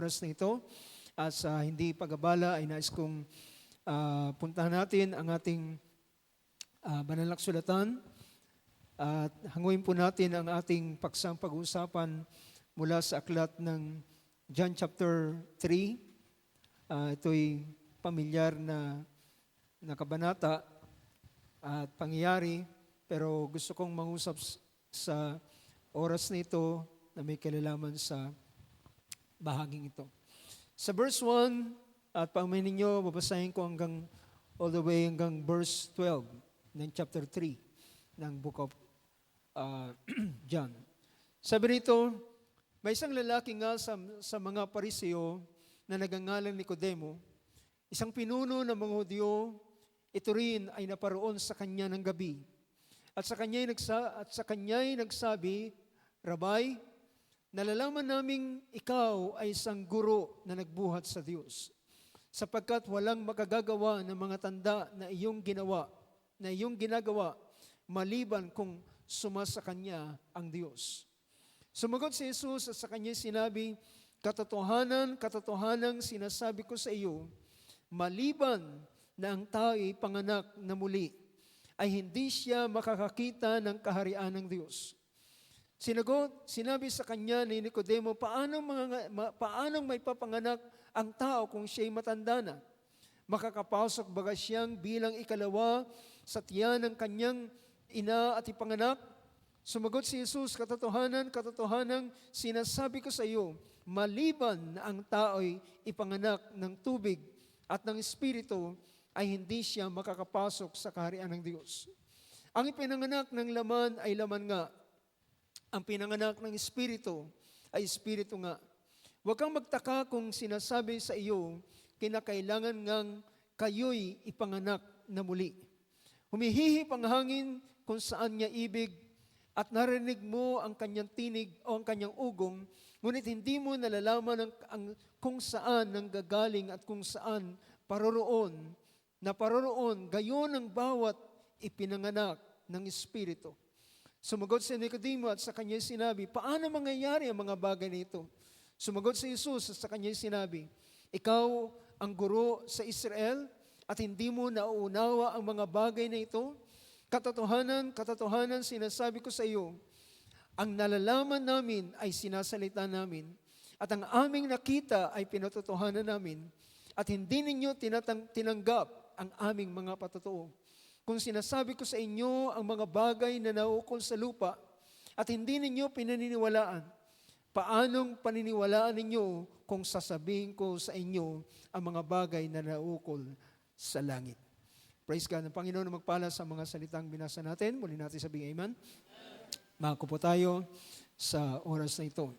oras na ito. At sa hindi pag-abala ay nais kong puntahan natin ang ating banal na kasulatan at hanguin po natin ang ating paksang pag-uusapan mula sa aklat ng John chapter 3. Ito'y pamilyar na kabanata at pangyayari, pero gusto kong mangusap sa oras na ito na may kinalaman sa bahaging ito. Sa verse 1, at paumanin ninyo, babasahin ko all the way hanggang verse 12 ng chapter 3 ng book of John. Sabi nito, may isang lalaki nga sa mga Pariseo na nagangalang Nicodemo, isang pinuno ng mga Hudyo. Ito rin ay naparoon sa kanya ng gabi. At sa kanya'y nagsabi, Rabay, nalalaman naming ikaw ay isang guro na nagbuhat sa Diyos, sapagkat walang makagagawa ng mga tanda na iyong ginagawa, maliban kung sumasa Kanya ang Diyos. Sumagot si Jesus at sa kanya sinabi, Katotohanan sinasabi ko sa iyo, maliban na ang tao'y panganak na muli, ay hindi siya makakakita ng kaharian ng Diyos. Sinabi sa kanya ni Nicodemo, paanong may papanganak ang tao kung siya'y matanda na? Makakapasok ba siyang bilang ikalawa sa tiyan ng kanyang ina at ipanganak? Sumagot si Jesus, Katotohanan sinasabi ko sa iyo, maliban na ang tao'y ipanganak ng tubig at ng Espiritu, ay hindi siya makakapasok sa kaharian ng Diyos. Ang ipinanganak ng laman ay laman nga, ang pinanganak ng Espiritu ay Espiritu nga. Huwag kang magtaka kung sinasabi sa iyo, kinakailangan ngang kayo'y ipanganak na muli. Humihihip ang hangin kung saan niya ibig at narinig mo ang kanyang tinig o ang kanyang ugong, ngunit hindi mo nalalaman kung saan nanggagaling at kung saan paroroon, gayon ang bawat ipinanganak ng Espiritu. Sumagot si Nicodemo at sa kanya sinabi, paano mangyayari ang mga bagay na ito? Sumagot si Jesus at sa kanya sinabi, ikaw ang guro sa Israel at hindi mo nauunawa ang mga bagay na ito? Katotohanan sinasabi ko sa iyo, ang nalalaman namin ay sinasalita namin at ang aming nakita ay pinatotohanan namin at hindi ninyo tinanggap ang aming mga patotoo. Kung sinasabi ko sa inyo ang mga bagay na nauukol sa lupa at hindi ninyo pinaniniwalaan, paanong paniniwalaan ninyo kung sasabihin ko sa inyo ang mga bagay na nauukol sa langit? Praise God. Ang Panginoon na magpala sa mga salitang binasa natin. Muli natin sabihin amen. Makakupo tayo sa oras na ito.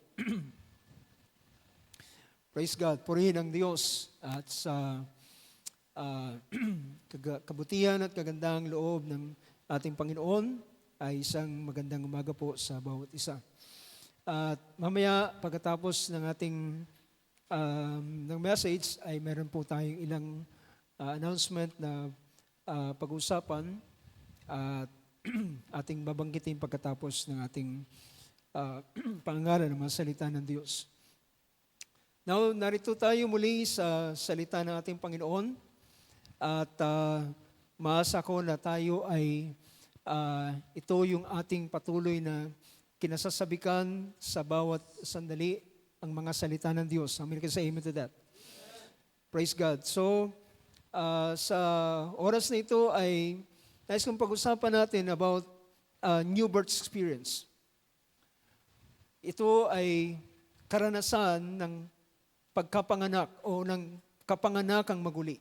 Praise God. Purihin ang Diyos at sa kabutihan at kagandang loob ng ating Panginoon ay isang magandang umaga po sa bawat isa. At mamaya pagkatapos ng ating ng message ay meron po tayong ilang announcement na pag-usapan at ating babanggitin pagkatapos ng ating pangalan ng mga salita ng Diyos. Now, narito tayo muli sa salita ng ating Panginoon. At maasa ko na tayo ay ito yung ating patuloy na kinasasabikan sa bawat sandali ang mga salita ng Diyos. Amen ka sa amen to that. Praise God. So, sa oras na ito ay nais kong pag-usapan natin about new birth experience. Ito ay karanasan ng pagkapanganak o ng kapanganakang maguli.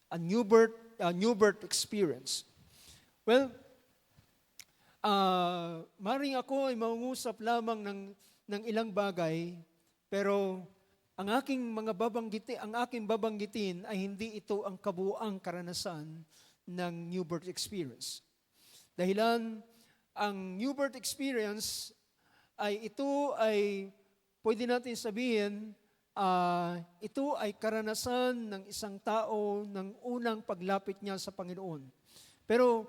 A new birth experience. Well, maring ako ay mangungusap lamang ng ilang bagay, pero ang aking babanggitin ay hindi ito ang kabuuang karanasan ng new birth experience. Dahilan, ang new birth experience ito ay pwede natin sabihin, ito ay karanasan ng isang tao ng unang paglapit niya sa Panginoon. Pero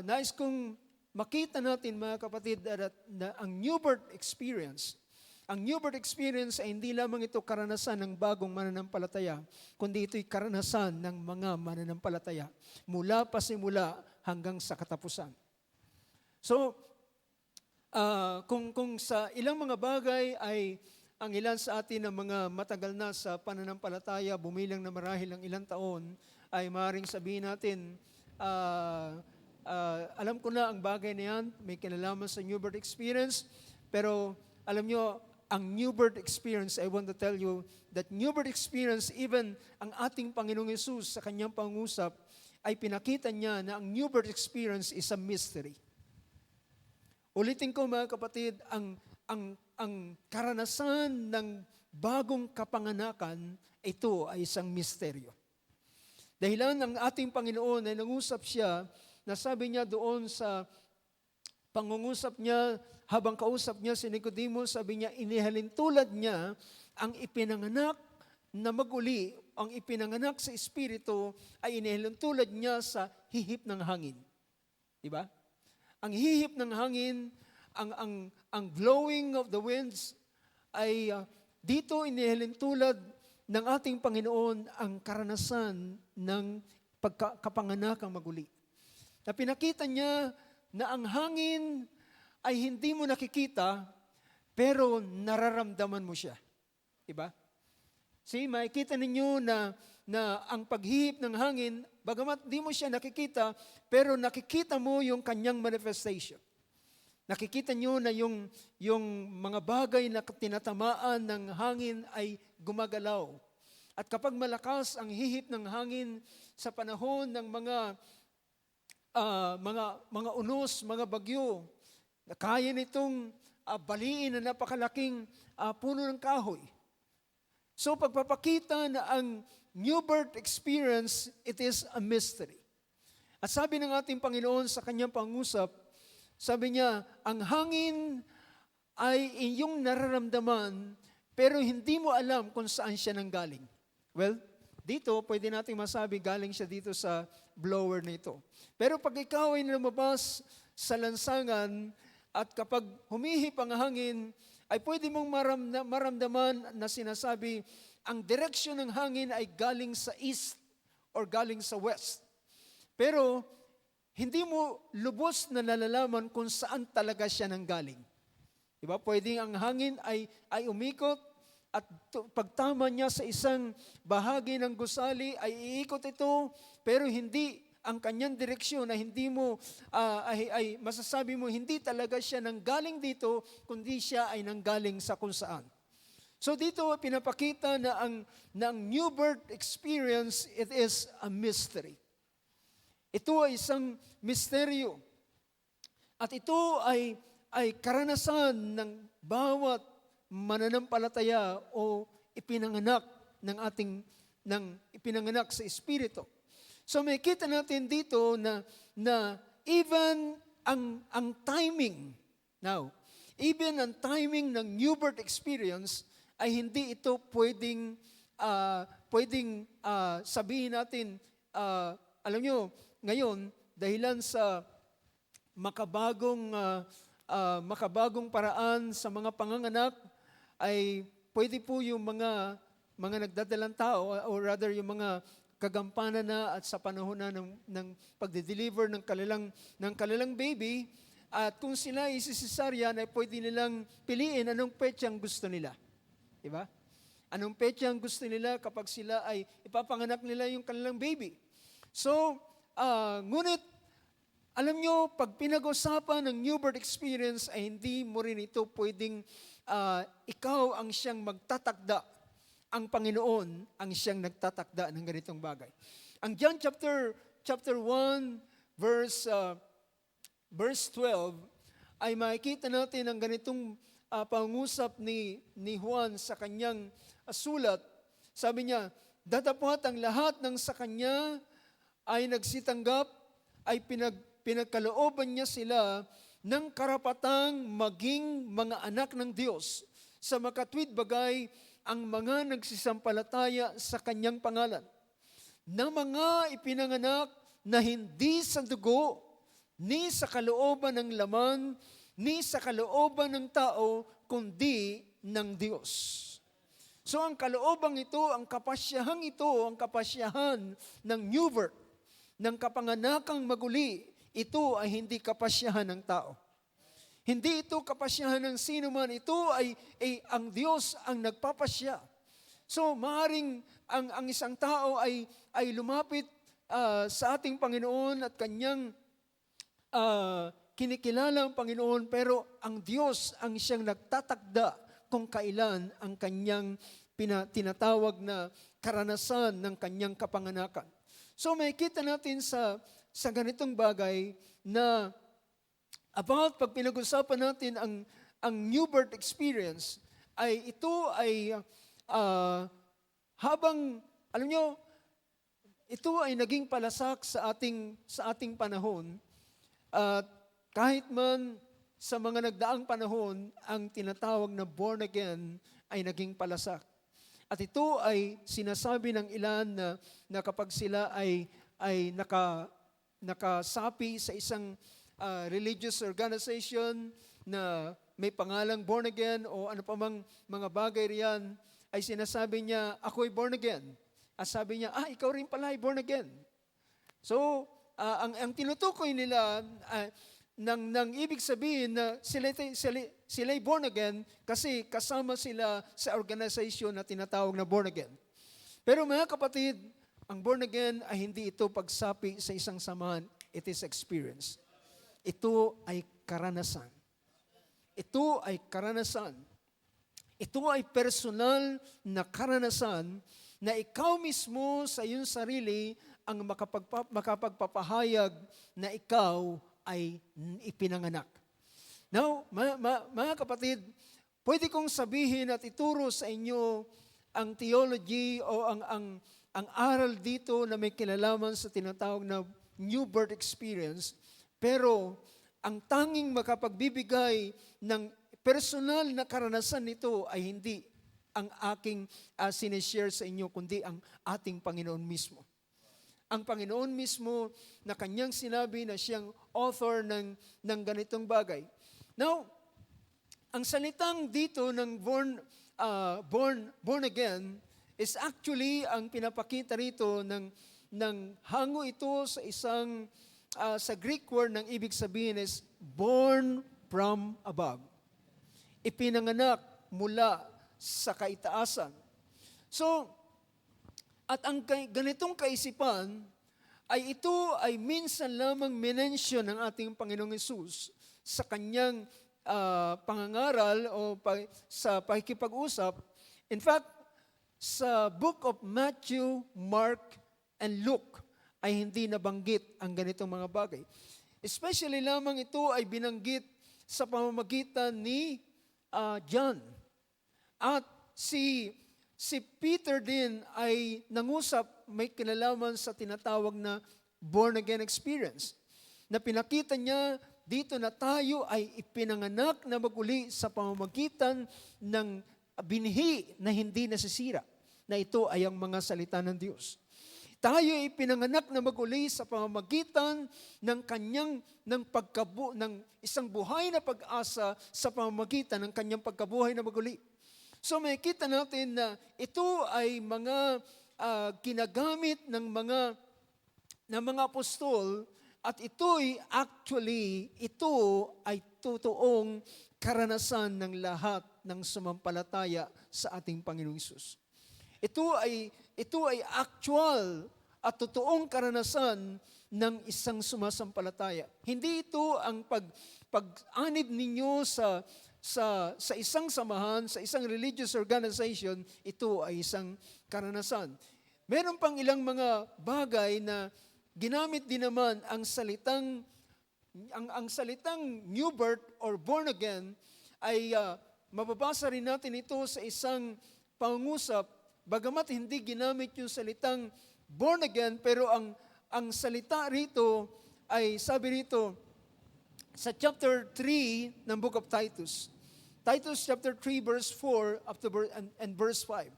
nais kong makita natin mga kapatid na ang new birth experience Ang new birth experience ay hindi lamang ito karanasan ng bagong mananampalataya, kundi ito'y karanasan ng mga mananampalataya mula pa simula hanggang sa katapusan. So, kung sa ilang mga bagay ay ang ilan sa atin ng mga matagal na sa pananampalataya, bumilang na marahil ng ilang taon, ay maaaring sabihin natin, alam ko na ang bagay na yan, may kinalaman sa new birth experience, pero alam nyo, ang new birth experience, I want to tell you that new birth experience, even ang ating Panginoong Yesus sa kanyang pangusap, ay pinakita niya na ang new birth experience is a mystery. Ulitin ko mga kapatid, ang karanasan ng bagong kapanganakan, ito ay isang misteryo. Dahilan ang ating Panginoon ay nangusap siya, nasabi niya doon sa pangungusap niya, habang kausap niya si Nicodemos, sabi niya, inihalin tulad niya ang ipinanganak na maguli, ang ipinanganak sa Espiritu, ay inihalin tulad niya sa hihip ng hangin. Diba? Ang hihip ng hangin, ang blowing of the winds, ay dito inihalin tulad ng ating Panginoon ang karanasan ng pagkapanganakang maguli. Na pinakita niya na ang hangin ay hindi mo nakikita, pero nararamdaman mo siya. Diba? See, makikita ninyo na ang paghihip ng hangin, bagamat di mo siya nakikita, pero nakikita mo yung kanyang manifestation. Nakikita nyo na yung mga bagay na tinatamaan ng hangin ay gumagalaw. At kapag malakas ang hihip ng hangin sa panahon ng mga unos, mga bagyo, na kaya nitong baliin na napakalaking puno ng kahoy. So pagpapakita na ang new birth experience, it is a mystery. At sabi ng ating Panginoon sa kanyang pangusap, sabi niya, ang hangin ay iyong nararamdaman, pero hindi mo alam kung saan siya nanggaling. Well, dito, pwede natin masabi, galing siya dito sa blower na ito. Pero pag ikaw ay lumabas sa lansangan, at kapag humihip ang hangin, ay pwede mong maramdaman na sinasabi, ang direksyon ng hangin ay galing sa east or galing sa west. Pero, hindi mo lubos na nalalaman kung saan talaga siya nanggaling. Diba? Pwedeng ang hangin ay umikot at pagtama niya sa isang bahagi ng gusali ay iikot ito, pero hindi ang kanyang direksyon na hindi mo, ay masasabi mo, hindi talaga siya nanggaling dito, kundi siya ay nanggaling sa kung saan. So dito pinapakita na ang new birth experience, it is a mystery. Ito ay isang misteryo. At ito ay karanasan ng bawat mananampalataya o ipinanganak ipinanganak sa Espiritu. So may kita natin dito na even ang timing, even ang timing ng new birth experience ay hindi ito pwedeng sabihin natin, alam nyo, ngayon, dahilan sa makabagong paraan sa mga panganganak, ay pwede po yung mga nagdadalang tao, or rather yung mga kagampanan na at sa panahon na ng pagde-deliver ng kanilang baby, at kung sila isisisaryan, ay pwede nilang piliin anong petsang gusto nila. Diba? Anong petsang gusto nila kapag sila ay ipapanganak nila yung kanilang baby. So, ngunit, alam nyo, pag pinag-usapan ng new birth experience, ay hindi mo rin ito pwedeng ikaw ang siyang magtatakda. Ang Panginoon ang siyang nagtatakda ng ganitong bagay. Ang John chapter 1, verse 12, ay makikita natin ang ganitong pangusap ni Juan sa kanyang sulat. Sabi niya, datapwat ang lahat ng sa kanya ay nagsitanggap, ay pinagkalooban niya sila ng karapatang maging mga anak ng Diyos sa makatwid bagay ang mga nagsisampalataya sa kanyang pangalan, na mga ipinanganak na hindi sa dugo, ni sa kalooban ng laman, ni sa kalooban ng tao, kundi ng Diyos. So ang kaloobang ito, ang kapasyahan ng new birth, ng kapanganakang maguli, ito ay hindi kapasyahan ng tao. Hindi ito kapasyahan ng sino man, ito ay ang Diyos ang nagpapasya. So maaaring ang isang tao ay lumapit sa ating Panginoon at kanyang kinikilala ang Panginoon, pero ang Diyos ang siyang nagtatakda kung kailan ang kanyang tinatawag na karanasan ng kanyang kapanganakan. So may kita natin sa ganitong bagay na about pag pinag-usapan natin ang new birth experience, ay ito ay habang, alam nyo, ito ay naging palasak sa ating panahon. At kahit man sa mga nagdaang panahon, ang tinatawag na born again ay naging palasak. At ito ay sinasabi ng ilan na kapag sila ay nakasapi sa isang religious organization na may pangalang born again o ano pa mang mga bagay riyan, ay sinasabi niya, ako'y born again. At sabi niya, ikaw rin pala ay born again. So, ang tinutukoy nila nang ibig sabihin na sila'y born again kasi kasama sila sa organization na tinatawag na born again. Pero mga kapatid, ang born again ay hindi ito pagsapi sa isang samahan. It is experience. Ito ay karanasan. Ito ay karanasan. Ito ay personal na karanasan na ikaw mismo sa iyong sarili ang makapagpapahayag na ikaw ay ipinanganak. Now, mga kapatid, pwede kong sabihin at ituro sa inyo ang theology o ang aral dito na may kinalaman sa tinatawag na new birth experience, pero ang tanging makapagbibigay ng personal na karanasan nito ay hindi ang aking sinishare sa inyo, kundi ang ating Panginoon mismo. Ang Panginoon mismo na kanyang sinabi na siyang author ng ganitong bagay. Now, ang salitang dito ng born again is actually ang pinapakita rito ng hango ito sa isang sa Greek word ng ibig sabihin is born from above. Ipinanganak mula sa kaitaasan. So, at ang ganitong kaisipan, ay ito ay minsan lamang minensyon ng ating Panginoong Hesus sa kanyang pangangaral o sa pakikipag-usap. In fact, sa book of Matthew, Mark, and Luke, ay hindi nabanggit ang ganitong mga bagay. Especially lamang ito ay binanggit sa pamamagitan ni John. At si Peter din ay nangusap, may kinalaman sa tinatawag na born-again experience. Na pinakita niya dito na tayo ay ipinanganak na maguli sa pamamagitan ng binhi na hindi nasisira. Na ito ay ang mga salita ng Diyos. Tayo ay ipinanganak na maguli sa pamamagitan ng ng isang buhay na pag-asa sa pamamagitan ng kanyang pagkabuhay na maguli. So makikita natin na ito ay mga ginagamit ng mga apostol at ito ay totoong karanasan ng lahat ng sumampalataya sa ating Panginoong Hesus. Ito ay actual at totoong karanasan ng isang sumasampalataya. Hindi ito ang pag-anib ninyo sa isang samahan, sa isang religious organization, ito ay isang karanasan. Meron pang ilang mga bagay na ginamit din naman ang salitang new birth or born again ay mababasa rin natin ito sa isang pangungusap, bagamat hindi ginamit yung salitang born again, pero ang salita rito ay sabi rito sa chapter 3 ng book of Titus. Titus chapter 3 verse 4 and verse 5.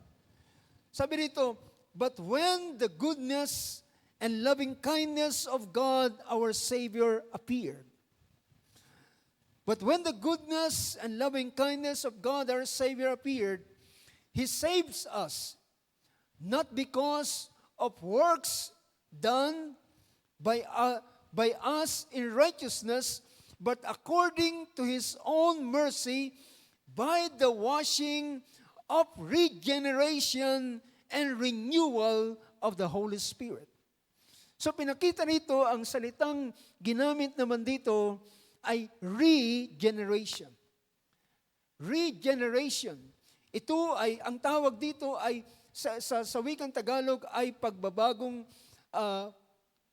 Sabi rito, but when the goodness and loving kindness of God our Savior appeared. But when the goodness and loving kindness of God our Savior appeared, He saves us, not because of works done by us in righteousness, but according to His own mercy, by the washing of regeneration and renewal of the Holy Spirit. So pinakita rito, ang salitang ginamit naman dito ay regeneration. Regeneration. Ito ay, ang tawag dito ay, sa wikang Tagalog ay pagbabagong,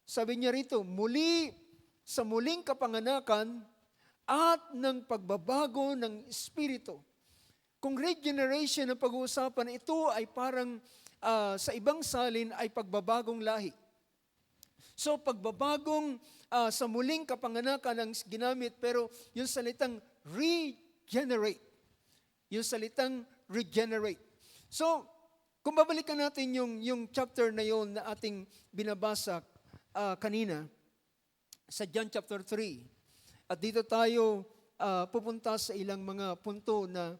sabi niya rito, sa muling kapanganakan at ng pagbabago ng Espiritu. Kung regeneration ang pag-uusapan, ito ay parang sa ibang salin ay pagbabagong lahi. So pagbabagong sa muling kapanganakan ang ginamit, pero yung salitang regenerate. Yung salitang regenerate. So, kung babalikan natin yung chapter na yon na ating binabasa kanina, sa John chapter 3, at dito tayo pupunta sa ilang mga punto na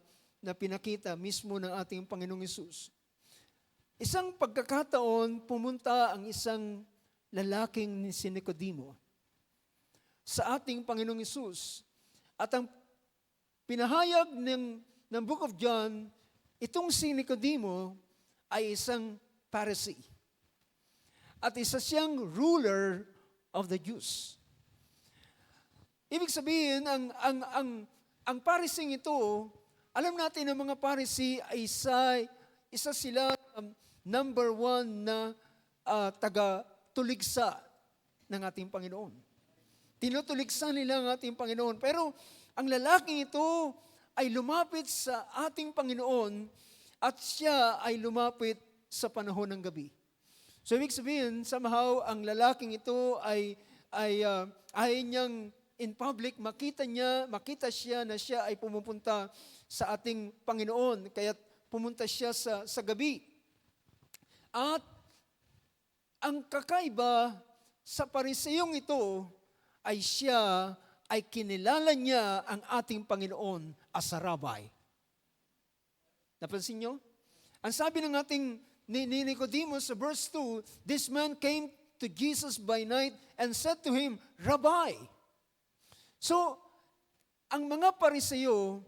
pinakita mismo ng ating Panginoong Hesus. Isang pagkakataon, pumunta ang isang lalaking si Nicodemo sa ating Panginoong Hesus. At ang pinahayag ng Book of John, itong si Nicodemo ay isang Pharisee. At isa siyang ruler of the Jews. Ibig sabihin, ang Pharisee ito, alam natin ang mga Pharisee ay isa sila number one na taga-tuligsa ng ating Panginoon. Tinutuligsa nila ang ating Panginoon. Pero ang lalaking ito ay lumapit sa ating Panginoon at siya ay lumapit sa panahon ng gabi. So ibig sabihin, somehow ang lalaking ito ay niyang in public, makita siya na siya ay pumupunta sa ating Panginoon, kaya pumunta siya sa gabi. At ang kakaiba sa Pariseyong ito ay siya ay kinilala niya ang ating Panginoon as a rabbi. Napansin niyo? Ang sabi ng ating ni Nicodemus sa verse 2, this man came to Jesus by night and said to him, Rabbi. So, ang mga Pariseyo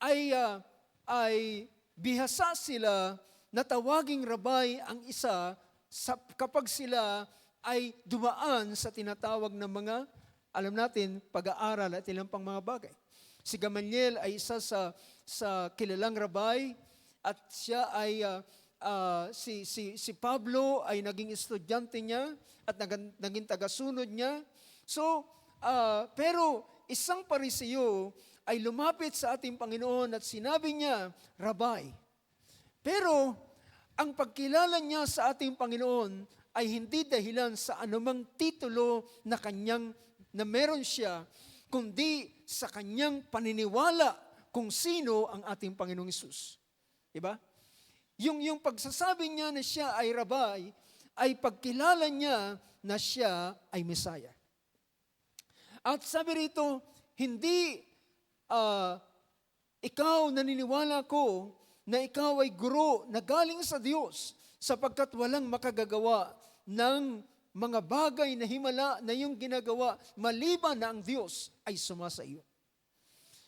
ay bihasa sila na tawaging rabay ang isa kapag sila ay dumaan sa tinatawag na mga, alam natin, pag-aaral at ilang pang mga bagay. Si Gamaliel ay isa sa kilalang rabay at siya ay, si Pablo ay naging estudyante niya at naging tagasunod niya. So, pero isang Pariseo ay lumapit sa ating Panginoon at sinabi niya, Rabbi. Pero, ang pagkilala niya sa ating Panginoon ay hindi dahilan sa anumang titulo na meron siya, kundi sa kanyang paniniwala kung sino ang ating Panginoong Hesus. Diba? Yung pagsasabi niya na siya ay Rabbi, ay pagkilala niya na siya ay Messiah. At sabi rito, hindi ikaw naniniwala ko na ikaw ay guro na galing sa Diyos sapagkat walang makagagawa ng mga bagay na himala na yung ginagawa maliban na ang Diyos ay sumasa iyo.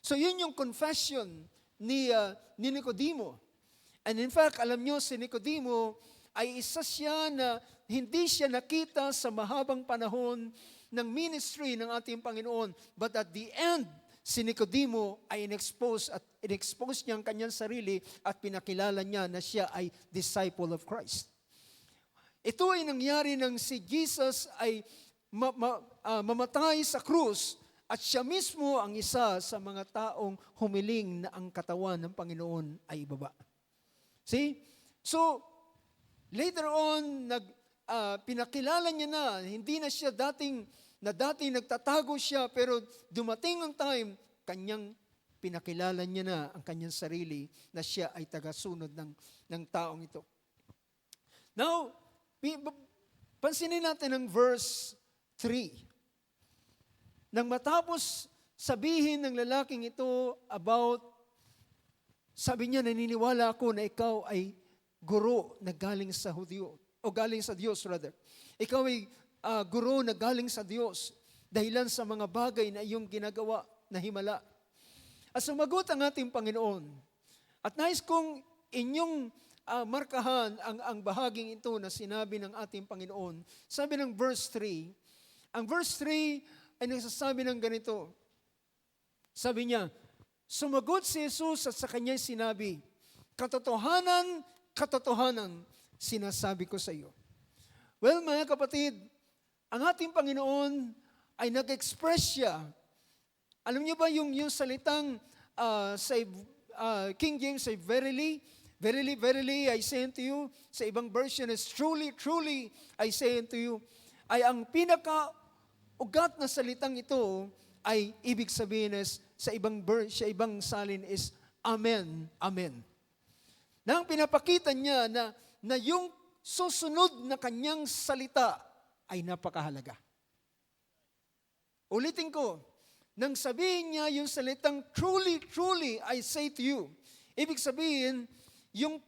So yun yung confession ni Nicodemo. And in fact, alam nyo, si Nicodemo ay isa siya na hindi siya nakita sa mahabang panahon ng ministry ng ating Panginoon. But at the end, si Nicodemo ay in-expose niya ang kanyang sarili at pinakilala niya na siya ay disciple of Christ. Ito ay nangyari nang si Jesus ay mamatay sa krus at siya mismo ang isa sa mga taong humiling na ang katawan ng Panginoon ay ibaba. See? So, later on, pinakilala niya na, hindi na siya dating nagtatago siya, pero dumating ang time, kanyang pinakilala niya na ang kanyang sarili na siya ay tagasunod ng taong ito. Now, pansinin natin ang verse 3. Nang matapos sabihin ng lalaking ito sabi niya, naniniwala ako na ikaw ay guro na galing sa Hudyo, o galing sa Diyos rather. Ikaw ay guro na galing sa Diyos dahilan sa mga bagay na iyong ginagawa na himala. At sumagot ang ating Panginoon. At nais kong inyong markahan ang bahaging ito na sinabi ng ating Panginoon. Sabi ng verse 3, ang verse 3 ay nagsasabi ng ganito. Sabi niya, sumagot si Jesus at sa kanya'y sinabi, katotohanan, katotohanan, sinasabi ko sa iyo. Well, mga kapatid, ang ating Panginoon ay nag-express siya. Alam niyo ba yung salitang sa King James ay verily, verily, verily, I say unto you. Sa ibang version is truly, truly, I say unto you. Ay ang pinaka-ugat na salitang ito ay ibig sabihin is sa ibang salin is amen, amen. Nang pinapakita niya na yung susunod na kanyang salita ay napakahalaga. Ulitin ko, nang sabihin niya yung salitang truly, truly, I say to you, ibig sabihin, yung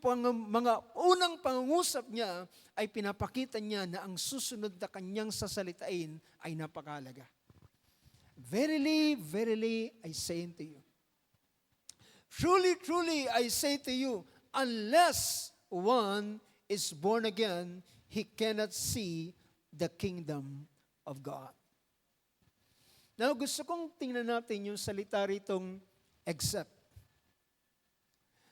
mga unang pangungusap niya ay pinapakita niya na ang susunod na kanyang sasalitain ay napakahalaga. Verily, verily, I say unto you. Truly, truly, I say to you, unless one is born again, he cannot see the kingdom of God. Now, gusto kong tingnan natin yung salita ritong except.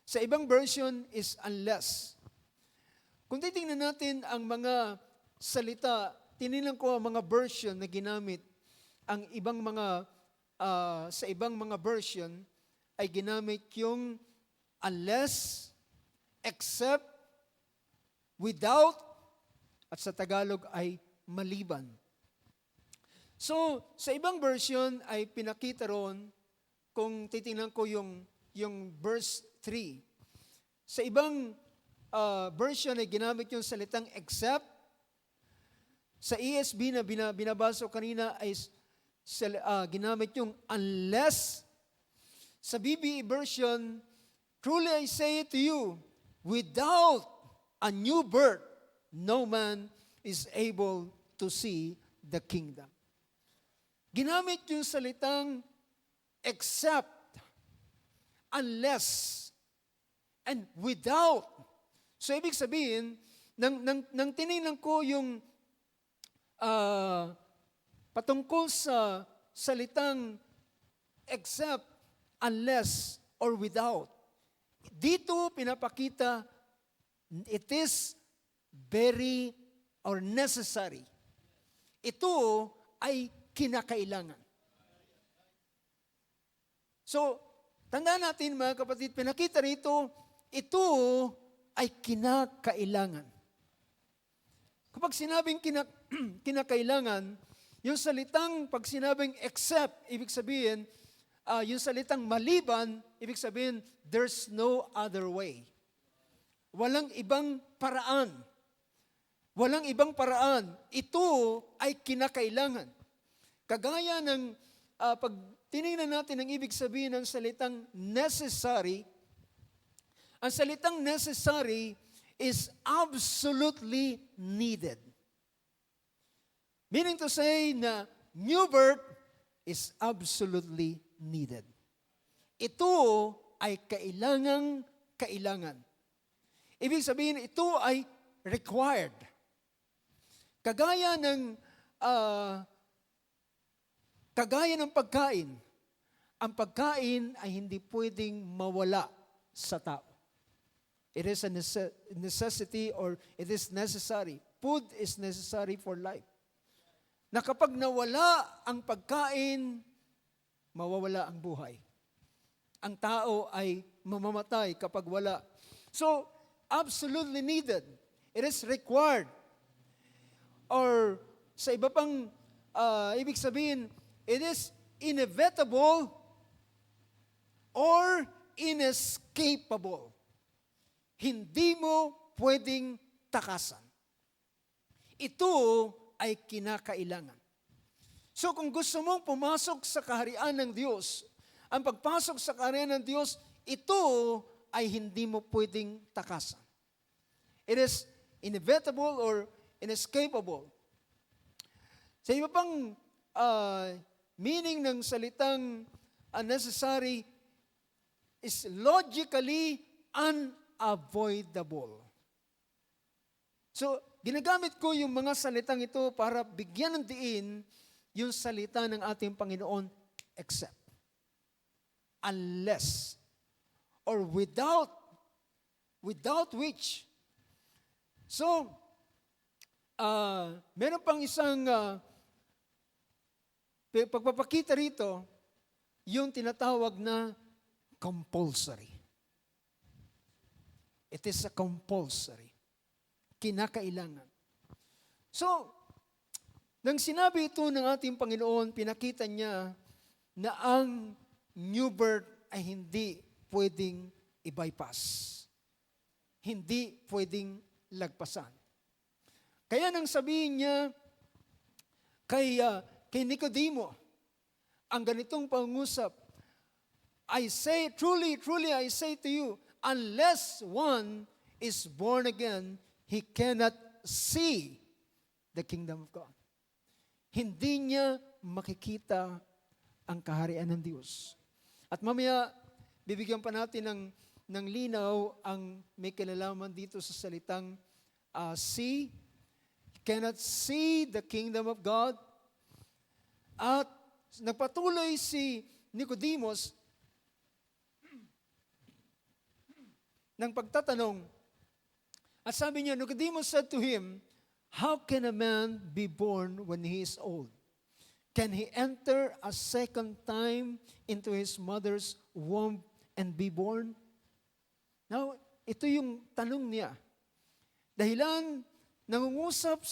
Sa ibang version is unless. Kung titingnan natin ang mga salita, tinignan ko ang mga version na ginamit, ang ibang mga, sa ibang mga version, ay ginamit yung unless, except, without, at sa Tagalog ay maliban. So, sa ibang version ay pinakita roon, kung titingnan ko yung verse 3. Sa ibang version ay ginamit yung salitang except. Sa ESV na binabasa kanina ay ginamit yung unless. Sa BBE version, truly I say to you, without a new birth, no man is able to see the kingdom. Ginamit yung salitang except, unless, and without. So, ibig sabihin, nang tinignan ko yung patungkol sa salitang except, unless, or without, dito pinapakita, it is very or necessary. Ito ay kinakailangan. So, tandaan natin mga kapatid, pinakita rito, ito ay kinakailangan. Kapag sinabing kinakailangan, yung salitang pag sinabing except, ibig sabihin, yung salitang maliban, ibig sabihin, there's no other way. Walang ibang paraan. Walang ibang paraan. Ito ay kinakailangan. Kagaya ng pag tinignan natin ang ibig sabihin ng salitang necessary, ang salitang necessary is absolutely needed. Meaning to say na new birth is absolutely needed. Ito ay kailangan. Ibig sabihin, ito ay required. Kagaya ng pagkain, ang pagkain ay hindi pwedeng mawala sa tao. It is a necessity or it is necessary. Food is necessary for life. Na kapag nawala ang pagkain, mawawala ang buhay. Ang tao ay mamamatay kapag wala. So, absolutely needed. It is required. Or sa iba pang ibig sabihin, it is inevitable or inescapable. Hindi mo pwedeng takasan. Ito ay kinakailangan. So kung gusto mong pumasok sa kaharian ng Diyos, ang pagpasok sa kaharian ng Diyos, ito ay hindi mo pwedeng takasan. It is inevitable or inescapable. Sa iba pang meaning ng salitang unnecessary is logically unavoidable. So, ginagamit ko yung mga salitang ito para bigyan ng diin yung salita ng ating Panginoon, except, unless, or without which. So, meron pang isang pagpapakita rito, yung tinatawag na compulsory. It is a compulsory. Kinakailangan. So, nang sinabi ito ng ating Panginoon, pinakita niya na ang new birth ay hindi pwedeng i-bypass. Hindi pwedeng lagpasan. Kaya nang sabihin niya kay Nicodemo, ang ganitong pangusap, I say, truly, truly, I say to you, unless one is born again, he cannot see the kingdom of God. Hindi niya makikita ang kaharian ng Diyos. At mamaya, bibigyan pa natin ng linaw ang may kinalaman dito sa salitang see. He cannot see the kingdom of God. At nagpatuloy si Nicodemus ng pagtatanong. At sabi niya, Nicodemus said to him, how can a man be born when he is old? Can he enter a second time into his mother's womb and be born? Now, ito yung tanong niya. Dahilan, nangungusap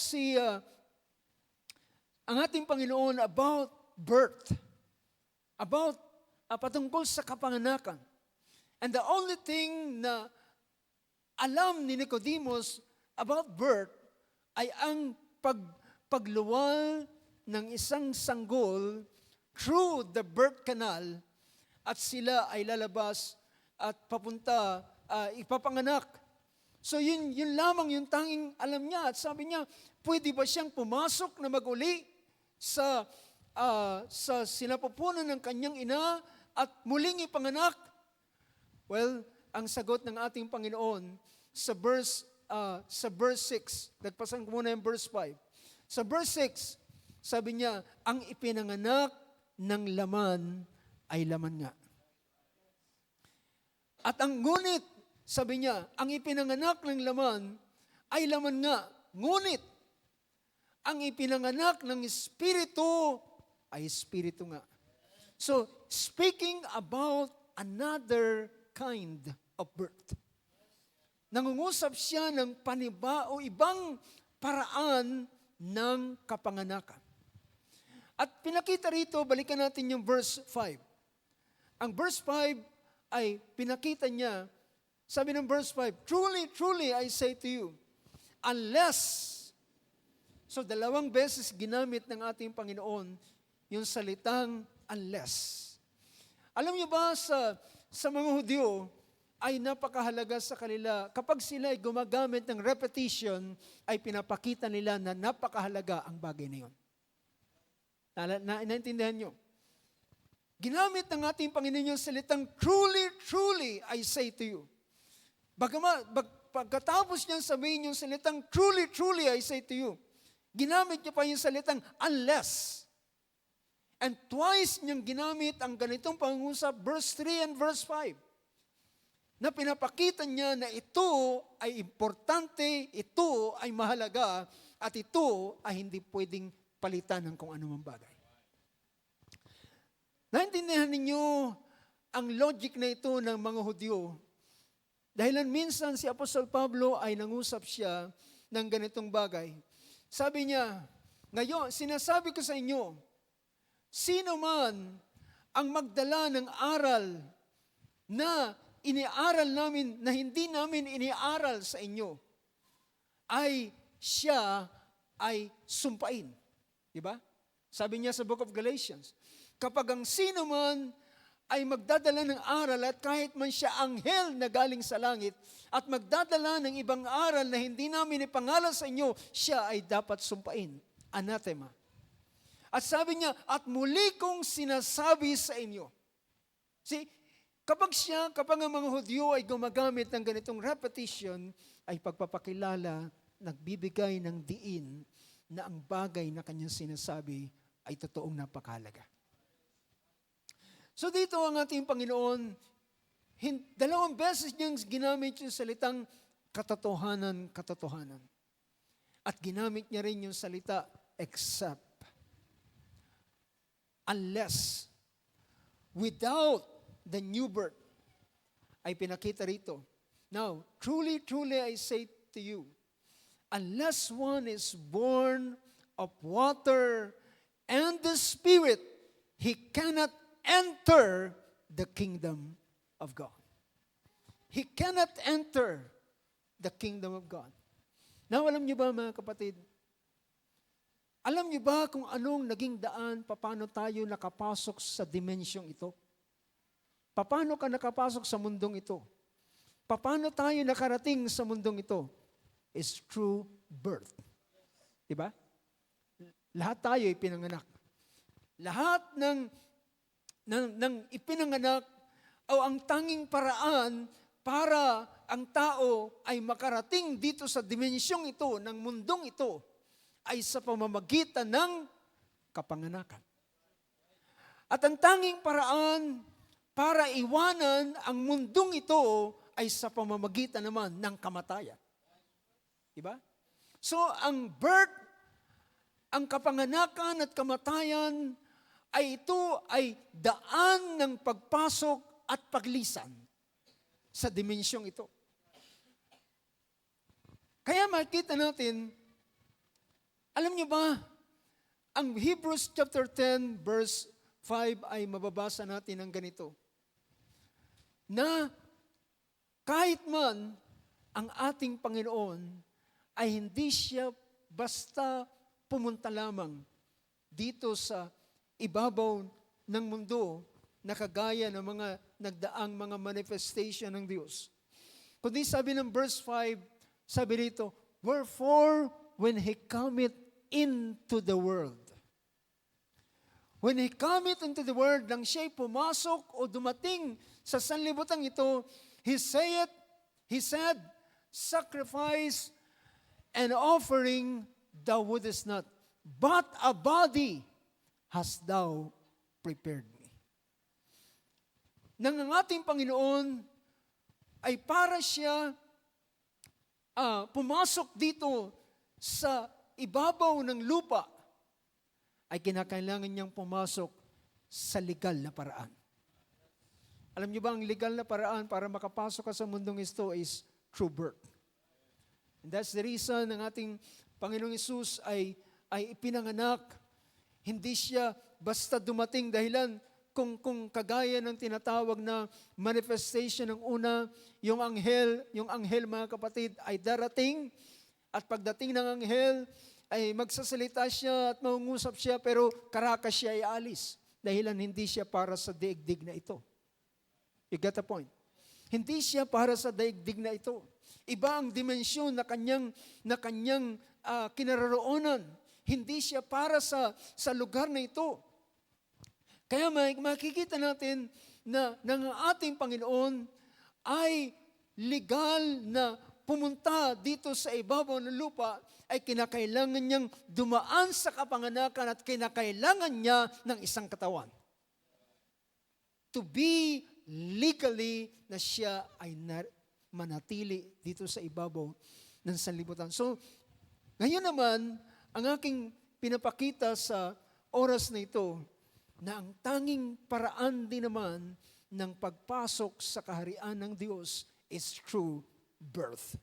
ang ating Panginoon about birth, about patungkol sa kapanganakan. And the only thing na alam ni Nicodemus about birth ay ang pagluwal ng isang sanggol through the birth canal at sila ay lalabas at papunta, ipapanganak. So yun lamang yung tanging alam niya. At sabi niya, pwede ba siyang pumasok na mag-uli sa sinapupunan ng kanyang ina at muling ipanganak? Well, ang sagot ng ating Panginoon sa verse 6, nagpasan ko muna yung verse 5. Sa verse 6, sabi niya, ang ipinanganak ng laman ay laman nga. At ang ngunit, sabi niya, ang ipinanganak ng laman ay laman nga. Ngunit, ang ipinanganak ng Espiritu ay Espiritu nga. So, speaking about another kind of birth. Nangungusap siya ng paniba o ibang paraan ng kapanganakan. At pinakita rito, balikan natin yung verse 5. Ang verse 5 ay pinakita niya, sabi ng verse 5, truly, truly, I say to you, unless, so dalawang beses ginamit ng ating Panginoon yung salitang unless. Alam niyo ba sa mga Hudyo, ay napakahalaga sa kanila. Kapag sila ay gumagamit ng repetition, ay pinapakita nila na napakahalaga ang bagay na yun. Naintindihan nyo? Ginamit ng ating Panginoon yung salitang, truly, truly, I say to you. Pagkatapos niyang sabihin yung salitang, truly, truly, I say to you, ginamit niya pa yung salitang, unless. And twice niyang ginamit ang ganitong pangungusap, verse 3 and verse 5. Na pinapakita niya na ito ay importante, ito ay mahalaga, at ito ay hindi pwedeng palitan ng kung anumang bagay. Naintindihan ninyo ang logic na ito ng mga Hudyo. Dahilan minsan si Apostol Pablo ay nangusap siya ng ganitong bagay. Sabi niya, ngayon, sinasabi ko sa inyo, sino man ang magdala ng aral na iniaral namin, na hindi namin iniaral sa inyo, ay siya ay sumpain. Diba? Sabi niya sa Book of Galatians, kapag ang sino man ay magdadala ng aral at kahit man siya anghel na galing sa langit at magdadala ng ibang aral na hindi namin ipangalan sa inyo, siya ay dapat sumpain. Anathema. At sabi niya, at muli kong sinasabi sa inyo. See, kapag ang mga Hudyo ay gumagamit ng ganitong repetition, ay pagpapakilala, nagbibigay ng diin na ang bagay na kanyang sinasabi ay totoong napakahalaga. So dito ang ating Panginoon, dalawang beses niyang ginamit yung salitang katotohanan. At ginamit niya rin yung salita except. Unless, without the new birth, ay pinakita rito. Now, truly I say to you, unless one is born of water and the Spirit, he cannot enter the kingdom of God. He cannot enter the kingdom of God. Now, alam niyo ba mga kapatid, alam niyo ba kung anong naging daan, paano tayo nakapasok sa dimensyong ito? Paano ka nakapasok sa mundong ito? Paano tayo nakarating sa mundong ito? Is through birth. Diba? Lahat tayo ay pinanganak. Lahat ng ipinanganak o ang tanging paraan para ang tao ay makarating dito sa dimensyong ito, ng mundong ito, ay sa pamamagitan ng kapanganakan. At ang tanging paraan para iwanan ang mundong ito ay sa pamamagitan naman ng kamatayan. Diba? So, ang birth, ang kapanganakan at kamatayan, ay ito ay daan ng pagpasok at paglisan sa dimensyong ito. Kaya makita natin, alam niyo ba, ang Hebrews chapter 10 verse 5 ay mababasa natin ng ganito, na kahit man ang ating Panginoon ay hindi siya basta pumunta lamang dito sa ibabaw ng mundo na kagaya ng mga nagdaang mga manifestation ng Diyos. Kundi sabi ng verse 5, sabi dito, wherefore when He cometh into the world. When He cometh into the world, nang siya'y pumasok o dumating sa sanlibutan ito, He said, sacrifice and offering thou wouldest not, but a body hast thou prepared me. Nang ang ating Panginoon ay para siya pumasok dito sa ibabaw ng lupa, ay kinakailangan niyang pumasok sa legal na paraan. Alam niyo ba, ang legal na paraan para makapasok ka sa mundong ito is through birth. And that's the reason ng ating Panginoong Hesus ay ipinanganak. Hindi siya basta dumating dahilan kung kagaya ng tinatawag na manifestation ng una, yung anghel mga kapatid ay darating at pagdating ng anghel ay magsasalita siya at mangungusap siya pero karakas siya ay alis dahilan hindi siya para sa daigdig na ito. You get the point? Hindi siya para sa daigdig na ito. Iba ang dimensyon na kanyang kinaroroonan. Hindi siya para sa lugar na ito. Kaya makikita natin na ng ating Panginoon ay legal na pumunta dito sa ibabaw ng lupa, ay kinakailangan niyang dumaan sa kapanganakan at kinakailangan niya ng isang katawan. To be legally na siya ay manatili dito sa ibabaw ng sanlibutan. So, ngayon naman, ang aking pinapakita sa oras na ito, na ang tanging paraan din naman ng pagpasok sa kaharian ng Diyos is through birth.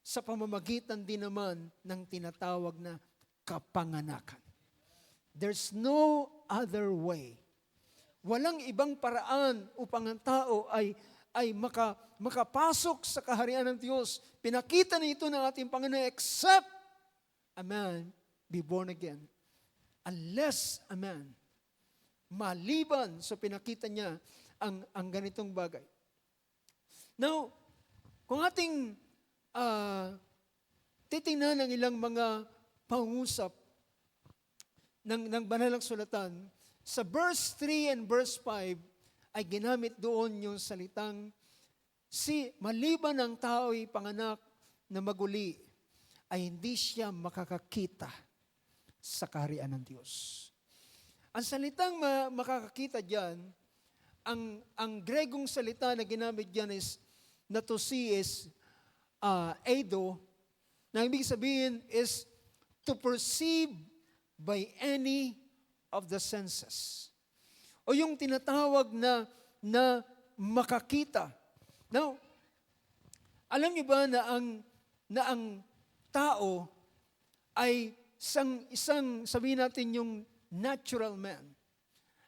Sa pamamagitan din naman ng tinatawag na kapanganakan. There's no other way. Walang ibang paraan upang ang tao ay makapasok sa kaharian ng Diyos. Pinakita na ito ng ating Panginoon, except a man be born again. unless a man, maliban sa pinakita niya ang ganitong bagay. Now, kung ating titingnan ang ilang mga pangusap ng banal na sulatan, sa verse 3 and verse 5 ay ginamit doon yung salitang, maliban ang tao'y panganak na maguli, ay hindi siya makakakita sa kaharian ng Diyos. Ang salitang makakakita diyan, ang Gregong salita na ginamit diyan is na to see is eido, na ibig sabihin is to perceive by any of the senses. O yung tinatawag na makakita. Now, alam niyo ba na ang tao ay isang sabihin natin yung natural man.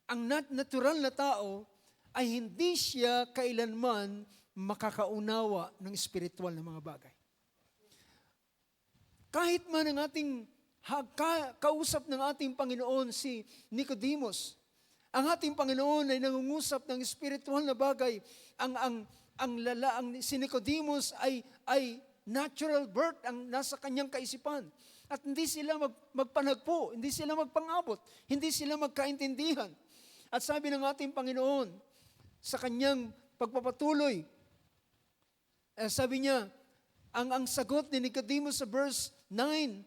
Ang natural na tao ay hindi siya kailanman makakaunawa ng spiritual na mga bagay. Kahit man ang ating kausap ng ating Panginoon si Nicodemus, ang ating Panginoon ay nangungusap ng spiritual na bagay. Si Nicodemus ay natural birth ang nasa kanyang kaisipan. At hindi sila magpanagpo, hindi sila magpangabot, hindi sila magkaintindihan. At sabi ng ating Panginoon sa kanyang pagpapatuloy, sabi niya, ang sagot ni Nicodemus sa verse 9,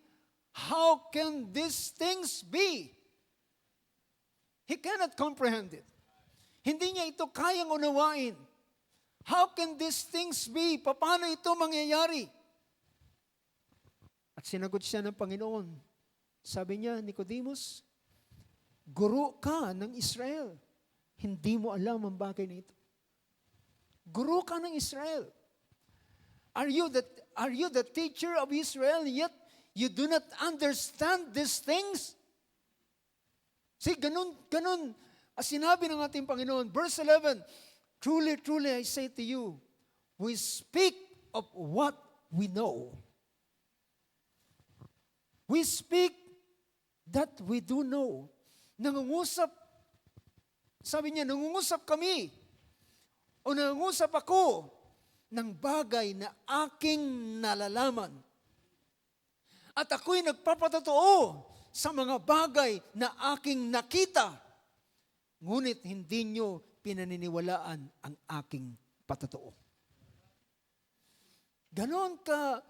how can these things be? He cannot comprehend it. Hindi niya ito kayang unawain. How can these things be? Paano ito mangyayari? At sinagot siya ng Panginoon. Sabi niya, Nicodemus, guro ka ng Israel. Hindi mo alam ang bagay na ito. Guro ka ng Israel. Are you the teacher of Israel, yet you do not understand these things? See, ganun, sinabi ng ating Panginoon, verse 11, truly, truly, I say to you, we speak of what we know. We speak that we do know. Nangungusap, sabi niya, nangungusap kami, o nangungusap ako, ng bagay na aking nalalaman. At ako'y nagpapatotoo sa mga bagay na aking nakita. Ngunit hindi nyo pinaniniwalaan ang aking patotoo. Ganon ka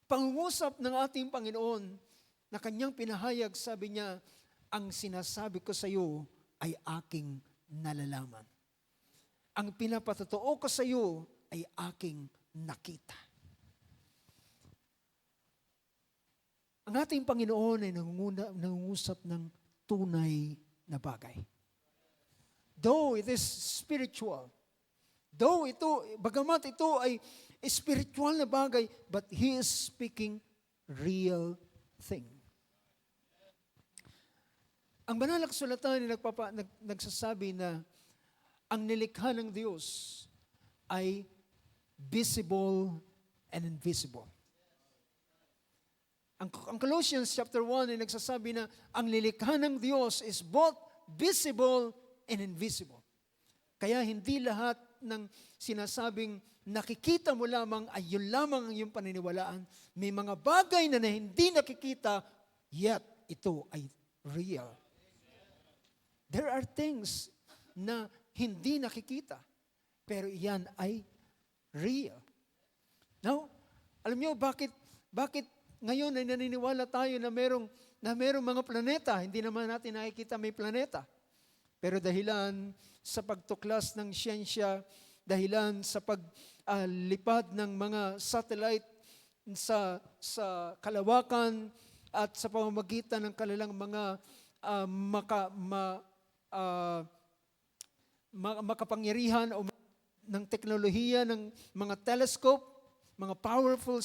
pangungusap ng ating Panginoon na kanyang pinahayag, sabi niya, ang sinasabi ko sa iyo ay aking nalalaman. Ang pinapatotoo ko sa iyo ay aking nakita. Ang ating Panginoon ay nangungusap ng tunay na bagay. Though it is spiritual, bagamat ito ay spiritual na bagay, but He is speaking real thing. Ang banal na kasulatan ay nagsasabi na ang nilikha ng Diyos ay visible and invisible. Ang Colossians chapter 1 ay nagsasabi na ang nilikha ng Diyos is both visible and invisible. Kaya hindi lahat ng sinasabing nakikita mo lamang ay yun lamang ang iyong paniniwalaan. May mga bagay na hindi nakikita, yet ito ay real. There are things na hindi nakikita, pero iyan ay real. Now, alam niyo bakit ngayon ay naniniwala tayo na merong mga planeta, hindi naman natin nakikita may planeta. Pero dahilan sa pagtuklas ng siyensya, dahilan sa paglipad ng mga satellite sa kalawakan at sa pamamagitan ng kanilang mga makapangyarihan o ng teknolohiya ng mga telescope, mga powerful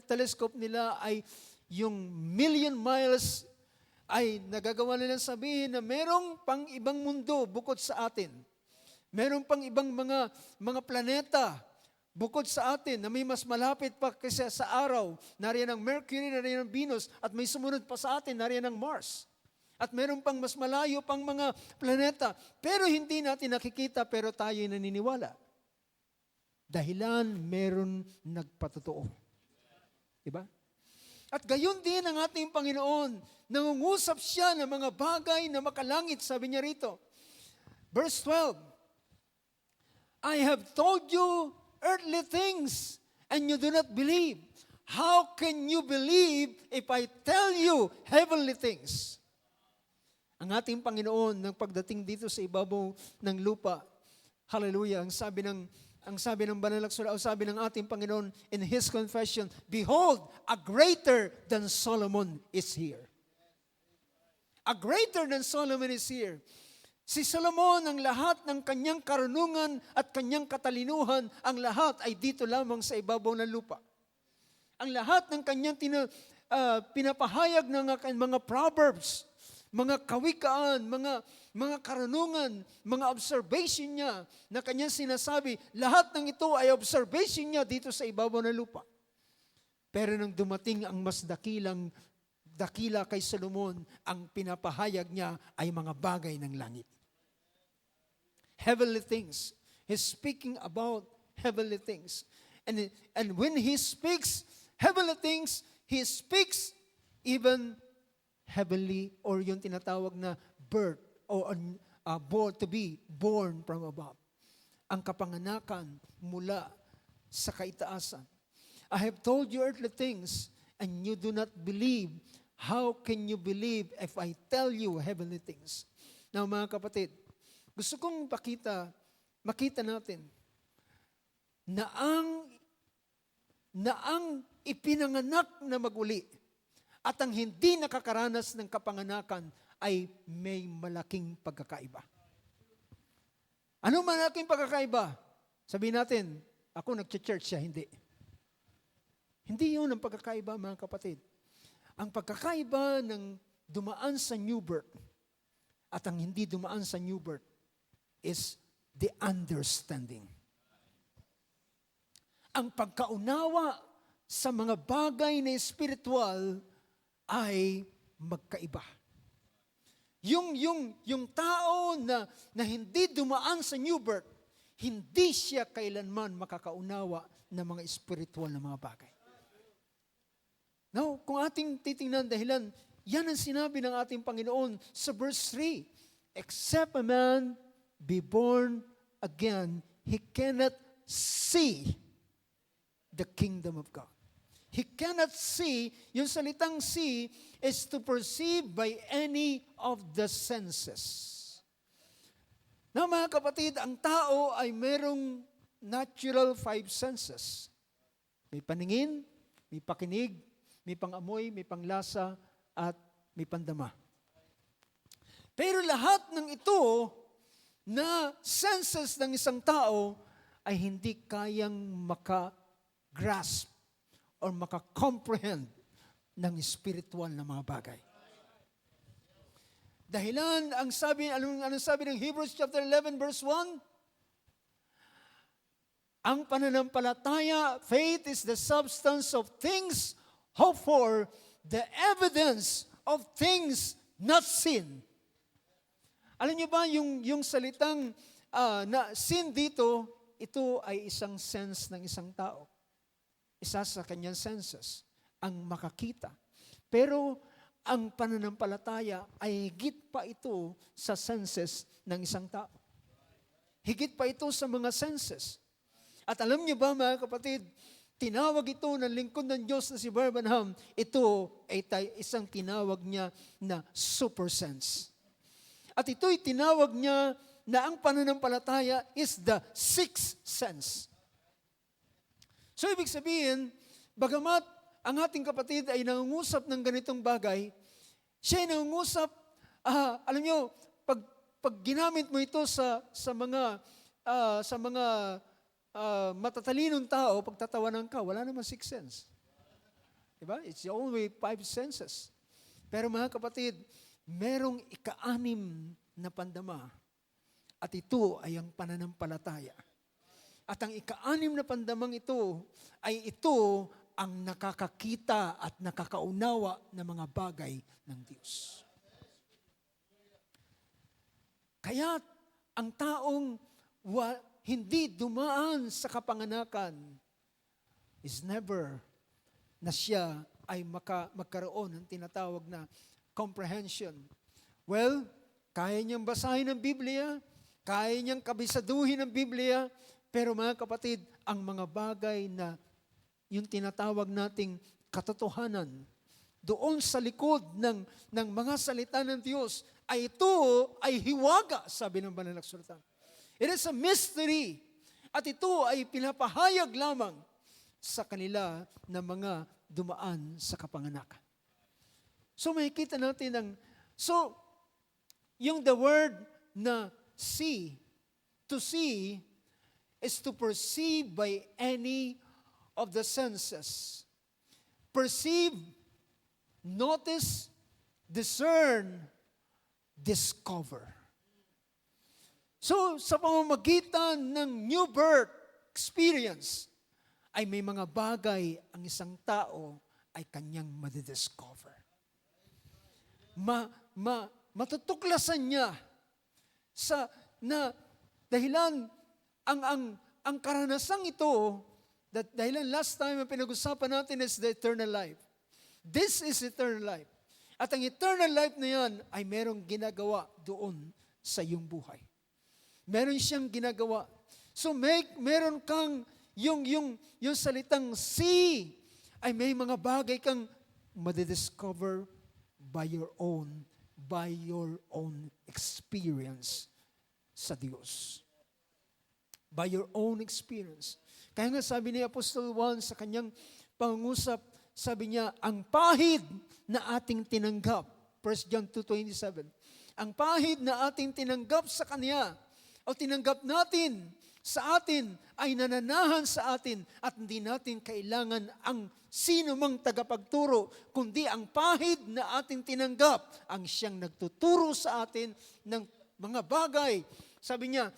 telescope nila ay yung million miles ay nagagawa nilang sabihin na merong pang ibang mundo bukod sa atin. Merong pang ibang mga planeta Bukod sa atin na may mas malapit pa kaysa sa araw, nariyan ang Mercury, nariyan ang Venus, at may sumunod pa sa atin, nariyan ang Mars. At meron pang mas malayo pang mga planeta. Pero hindi natin nakikita, pero tayo'y naniniwala. Dahilan meron nagpatotoo. Diba? At gayon din ang ating Panginoon, nangungusap siya ng mga bagay na makalangit, sabi niya rito. Verse 12, I have told you earthly things, and you do not believe. How can you believe if I tell you heavenly things? Ang ating Panginoon, ng pagdating dito sa ibabaw ng lupa, hallelujah, ang sabi ng banal na sulat, sabi ng ating Panginoon in His confession, behold, a greater than Solomon is here. A greater than Solomon is here. Si Solomon, ang lahat ng kanyang karunungan at kanyang katalinuhan, ang lahat ay dito lamang sa ibabaw ng lupa. Ang lahat ng kanyang pinapahayag ng mga proverbs, mga kawikaan, mga karunungan, mga observation niya na kanyang sinasabi, lahat ng ito ay observation niya dito sa ibabaw ng lupa. Pero nang dumating ang mas dakila kay Solomon, ang pinapahayag niya ay mga bagay ng langit. Heavenly things. He's speaking about heavenly things. And when He speaks heavenly things, He speaks even heavenly, or yung tinatawag na birth, or born, to be born from above. Ang kapanganakan mula sa kaitaasan. I have told you earthly things, and you do not believe. How can you believe if I tell you heavenly things? Now mga kapatid, gusto kong makita natin na ang ipinanganak na maguli at ang hindi nakakaranas ng kapanganakan ay may malaking pagkakaiba. Ano malaking pagkakaiba? Sabihin natin, ako nag-church siya, hindi. Hindi yun ang pagkakaiba, mga kapatid. Ang pagkakaiba ng dumaan sa new birth at ang hindi dumaan sa new birth is the understanding. Ang pagkaunawa sa mga bagay na espiritual ay magkaiba. Yung tao na hindi dumaan sa new birth, hindi siya kailanman makakaunawa ng mga espiritual na mga bagay. Now, kung ating titingnan dahilan, yan ang sinabi ng ating Panginoon sa verse 3. Except a man be born again, he cannot see the kingdom of God. He cannot see, yung salitang see is to perceive by any of the senses. Now mga kapatid, ang tao ay merong natural 5 senses. May paningin, may pakinig, may pangamoy, may panglasa, at may pandama. Pero lahat ng ito na senses ng isang tao ay hindi kayang maka-grasp or maka-comprehend ng spiritual na mga bagay. Dahilan, anong sabi ng Hebrews chapter 11 verse 1? Ang pananampalataya, faith is the substance of things hoped for, the evidence of things not seen. Alam niyo ba, yung salitang na sin dito, ito ay isang sense ng isang tao. Isa sa kanyang senses, ang makakita. Pero ang pananampalataya ay higit pa ito sa senses ng isang tao. Higit pa ito sa mga senses. At alam niyo ba mga kapatid, tinawag ito ng lingkod ng Diyos na si Branham, ito ay isang tinawag niya na super sense. At ito'y tinawag niya na ang pananampalataya is the sixth sense. So ibig sabihin, bagamat ang ating kapatid ay nangungusap ng ganitong bagay, siya ay nangungusap, alam nyo, pag ginamit mo ito sa mga matatalinong tao, pagtatawanan ka, wala naman 6 sense. Diba? It's only 5 senses. Pero mga kapatid, merong ika-6 na pandama at ito ay ang pananampalataya. At ang ika-6 na pandamang ito ay ito ang nakakakita at nakakaunawa ng mga bagay ng Diyos. Kaya ang taong hindi dumaan sa kapanganakan is never na siya ay magkaroon ng tinatawag na comprehension. Well, kaya niyang basahin ang Biblia, kaya niyang kabisaduhin ang Biblia, pero mga kapatid, ang mga bagay na yung tinatawag nating katotohanan, doon sa likod ng mga salita ng Diyos, ay ito ay hiwaga, sabi ng Banal na Kasulatan. It is a mystery. At ito ay pinapahayag lamang sa kanila na mga dumaan sa kapanganakan. So makikita natin yung the word na see, to see is to perceive by any of the senses. Perceive, notice, discern, discover. So, sa pamamagitan ng new birth experience, ay may mga bagay ang isang tao ay kanyang madidiscover. Matutuklasan niya na dahilan ang karanasang ito, dahilan last time ang pinag-usapan natin is the eternal life. This is eternal life. At ang eternal life na yan ay merong ginagawa doon sa iyong buhay. Meron siyang ginagawa. So meron kang yung salitang see ay may mga bagay kang madidiscover by your own experience sa Diyos. By your own experience. Kaya nga sabi ni Apostol Juan sa kanyang pangungusap, sabi niya, ang pahid na ating tinanggap, 1 John 2:27, ang pahid na ating tinanggap sa Kanya, o tinanggap natin sa atin, ay nananahan sa atin at hindi natin kailangan ang sino mang tagapagturo, kundi ang pahid na ating tinanggap, ang siyang nagtuturo sa atin ng mga bagay. Sabi niya,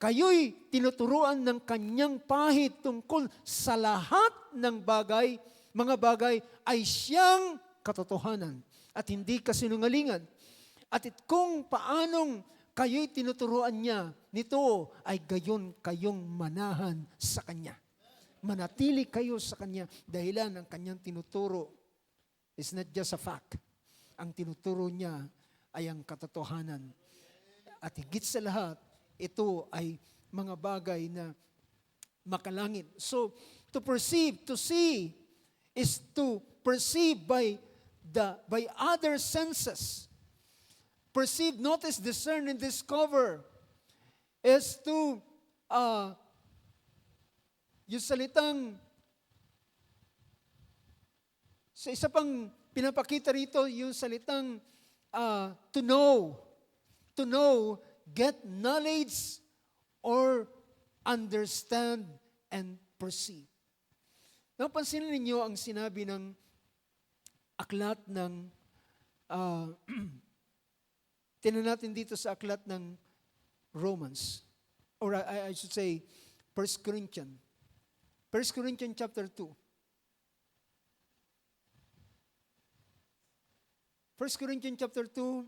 kayo'y tinuturuan ng kanyang pahid tungkol sa lahat ng bagay, mga bagay ay siyang katotohanan at hindi kasinungalingan. At kung paanong kayo'y tinuturuan niya, nito ay gayon kayong manahan sa Kanya. Manatili kayo sa Kanya dahilan ang Kanyang tinuturo is not just a fact. Ang tinuturo niya ay ang katotohanan. At higit sa lahat, ito ay mga bagay na makalangit. So, to perceive, to see, is to perceive by other senses. Perceive, notice, discern, and discover is to, yung salitang, sa isa pang pinapakita rito, yung salitang to know, get knowledge, or understand and perceive. Napansin ninyo ang sinabi ng aklat ng, tinan natin dito sa aklat ng Romans, or I should say, 1 Corinthians. 1 Corinthians chapter 2. 1 Corinthians chapter 2,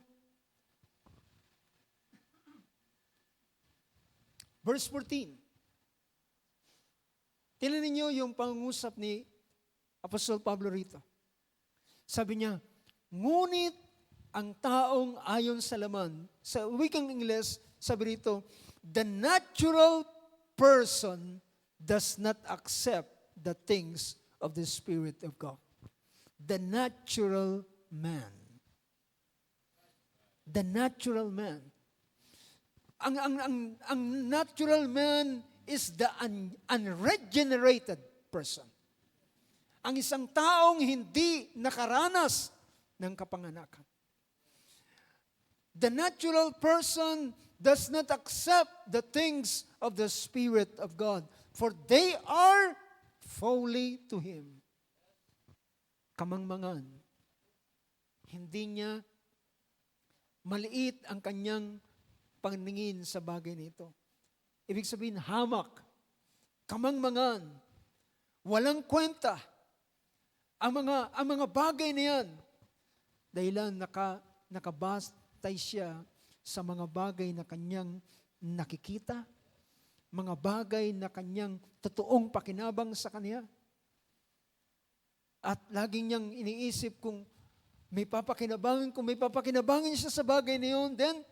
verse 14. Tingnan ninyo yung pangungusap ni Apostol Pablo rito. Sabi niya, ngunit ang taong ayon sa laman, sa wikang Ingles, sabi rito, the natural person does not accept the things of the Spirit of God. The natural man. The natural man. Ang natural man is the unregenerated person. Ang isang taong hindi nakaranas ng kapanganakan. The natural person does not accept the things of the Spirit of God, for they are folly to him. Kamangmangan. Hindi niya maliit ang kanyang paningin sa bagay nito. Ibig sabihin, hamak. kamangmangan, walang kwenta. Ang mga bagay na yan, dahilan nakabastay siya sa mga bagay na kanyang nakikita, mga bagay na kanyang totoong pakinabang sa kanya. At laging niyang iniisip kung may papakinabangin siya sa bagay na yun, then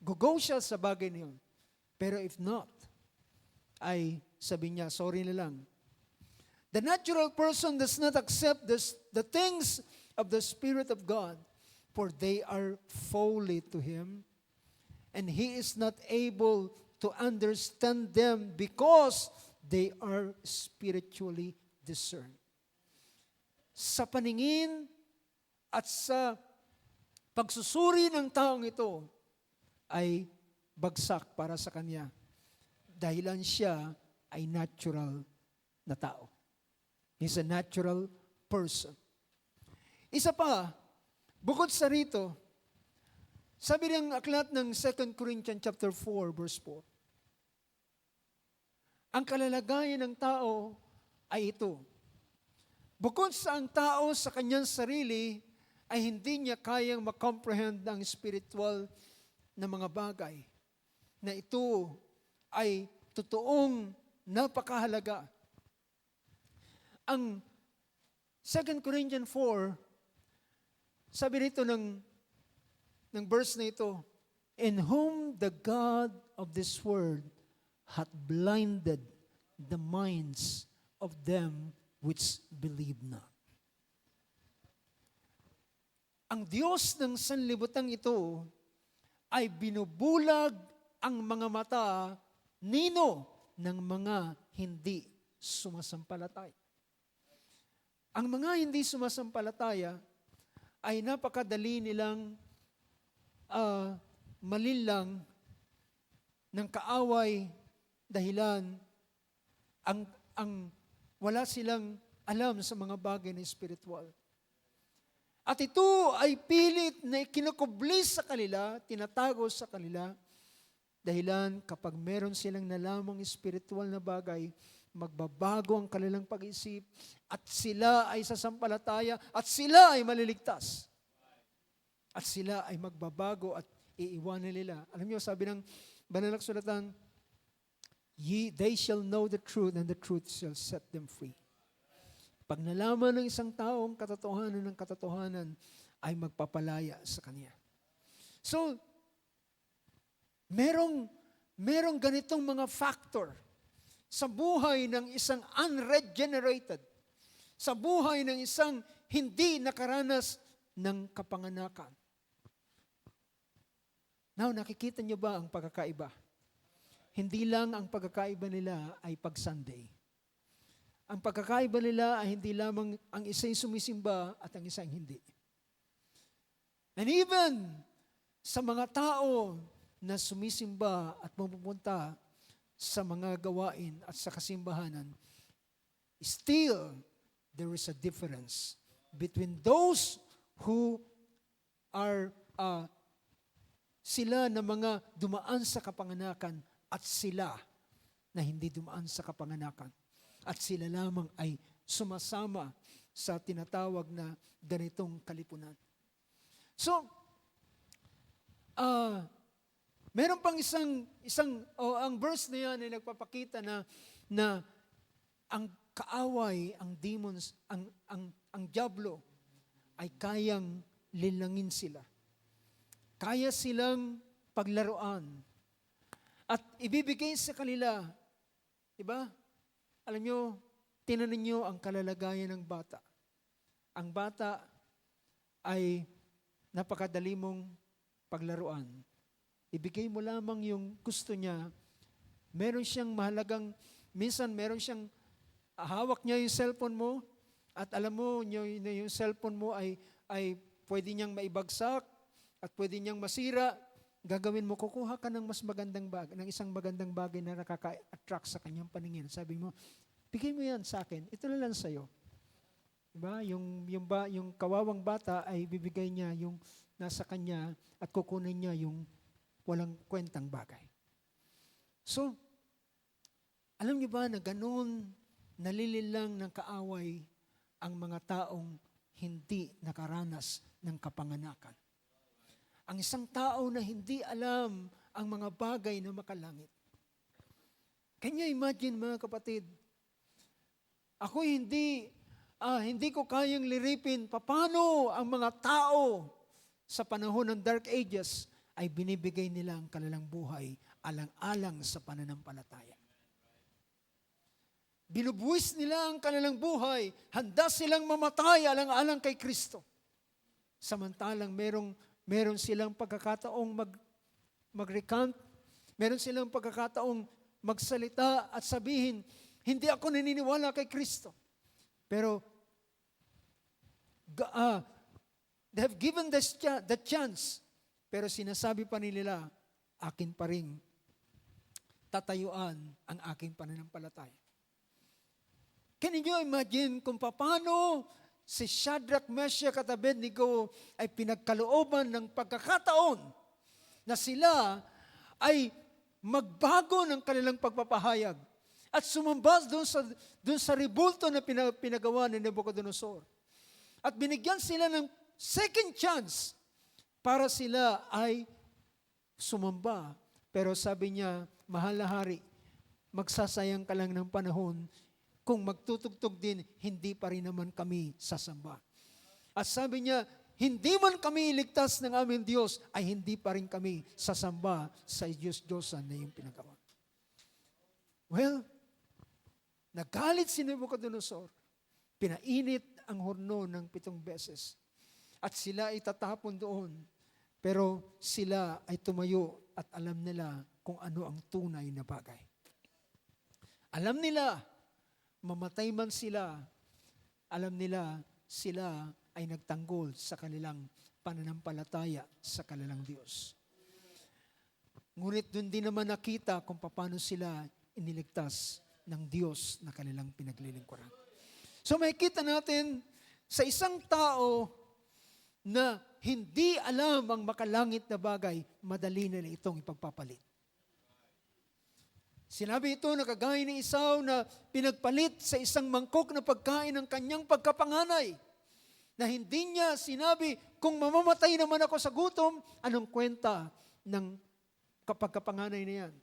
go siya sa bagay na yun. Pero if not, ay sabi niya, sorry na lang. The natural person does not accept the things of the Spirit of God, for they are folly to him, and he is not able to understand them because they are spiritually discerned. Sa paningin at sa pagsusuri ng taong ito ay bagsak para sa kanya, dahilan siya ay natural na tao. He's a natural person. Isa pa, bukod sa rito, sabi ng aklat ng 2 Corinthians chapter 4, verse 4, ang kalalagayan ng tao ay ito. Bukod sa ang tao sa kanyang sarili, ay hindi niya kayang makomprehend ang spiritual na mga bagay, na ito ay totoong napakahalaga. Ang 2 Corinthians 4, sabi rito ng verse na ito, in whom the God of this world hath blinded the minds of them which believe not. Ang Diyos ng sanlibutan ito ay binubulag ang mga mata nino ng mga hindi sumasampalataya. Ang mga hindi sumasampalataya ay napakadali nilang malinlang ng kaaway dahilan ang wala silang alam sa mga bagay na spiritual. At ito ay pilit na kinukublis sa kanila, tinatago sa kanila, dahilan kapag meron silang nalamang spiritual na bagay, magbabago ang kanilang pag-isip at sila ay sasampalataya at sila ay maliligtas. At sila ay magbabago at iiwanan nila. Alam niyo, sabi ng banal na kasulatan, they shall know the truth and the truth shall set them free. Pag nalaman ng isang taong katotohanan ay magpapalaya sa kanya. So, merong ganitong mga factor sa buhay ng isang unregenerated, sa buhay ng isang hindi nakaranas ng kapanganakan. Now, nakikita niyo ba ang pagkakaiba? Hindi lang ang pagkakaiba nila ay pag-Sunday. Ang pagkakaiba nila ay hindi lamang ang isa'y sumisimba at ang isang hindi. And even sa mga tao na sumisimba at pupunta sa mga gawain at sa kasimbahanan, still, there is a difference between those who are sila na mga dumaan sa kapanganakan at sila na hindi dumaan sa kapanganakan. At sila lamang ay sumasama sa tinatawag na ganitong kalipunan. So, meron pang ang verse na yan ay nagpapakita na ang kaaway, ang demons, ang diablo ay kayang linlangin sila. Kaya silang paglaruan at ibibigay sa kanila, diba? Alam nyo, tinanan nyo ang kalalagayan ng bata. Ang bata ay napakadali mong paglaruan. Ibigay mo lamang yung gusto niya. Meron siyang mahalagang, minsan meron siyang, hawak niya yung cellphone mo, at alam mo, yung cellphone mo ay pwede niyang maibagsak, at pwede niyang masira. Gagawin mo, kukuha ka ng mas magandang bagay, ng isang magandang bagay na nakaka-attract sa kanyang paningin. Sabi mo, bigay mo yan sa akin, ito na lang sa'yo. Diba? Yung kawawang bata ay bibigay niya yung nasa kanya at kukunin niya yung walang kwentang bagay. So, Alam niyo ba na ganun nalililang ng kaaway ang mga taong hindi nakaranas ng kapanganakan? Ang isang tao na hindi alam ang mga bagay na makalangit. Can you imagine, mga kapatid? Ako hindi ko kayang liripin paano ang mga tao sa panahon ng Dark Ages ay binibigay nila ang kanilang buhay alang-alang sa pananampalataya. Binubuwis nila ang kanilang buhay, handa silang mamatay alang-alang kay Kristo. Samantalang meron silang pagkakataong mag-recant, meron silang pagkakataong magsalita at sabihin, hindi ako naniniwala kay Kristo. Pero they have given the chance, pero sinasabi pa nila, akin pa rin tatayuan ang aking pananampalataya. Can you imagine kung paano si Shadrach, Meshach at Abednego ay pinagkalooban ng pagkakataon na sila ay magbago ng kanilang pagpapahayag at sumamba doon sa rebulto na pinagawa ni Nebuchadnezzar. At binigyan sila ng second chance para sila ay sumamba. Pero sabi niya, mahal na hari, magsasayang ka lang ng panahon. Kung magtutugtog din, hindi pa rin naman kami sasamba. At sabi niya, hindi man kami iligtas ng aming Diyos, ay hindi pa rin kami sasamba sa Diyos-Diyosan na yung pinagawa. Well, nagalit si Nebuchadnezzar, pinainit ang horno ng 7 beses. At sila ay tatapon doon, pero sila ay tumayo at alam nila kung ano ang tunay na bagay. Alam nila, mamatay man sila, alam nila sila ay nagtanggol sa kanilang pananampalataya sa kanilang Diyos. Ngunit doon din naman nakita kung paano sila iniligtas ng Diyos na kanilang pinaglilingkuran. So makikita natin sa isang tao na hindi alam ang makalangit na bagay, madali na itong ipagpapalit. Sinabi ito na kagaya ni Esau na pinagpalit sa isang mangkok na pagkain ng kanyang pagkapanganay. Na hindi niya sinabi, kung mamamatay naman ako sa gutom, anong kwenta ng pagkapanganay na yan?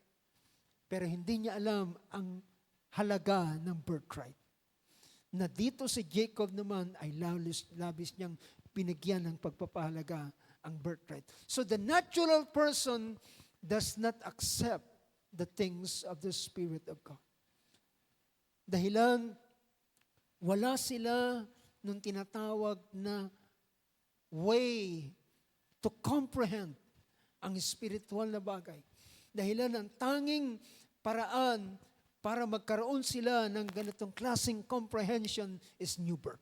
Pero hindi niya alam ang halaga ng birthright. Na dito si Jacob naman ay labis niyang binigyan ng pagpapahalaga ang birthright. So the natural person does not accept the things of the Spirit of God. Dahilan, wala sila nung tinatawag na way to comprehend ang spiritual na bagay. Dahilan, ang tanging paraan para magkaroon sila ng ganitong klaseng comprehension is new birth.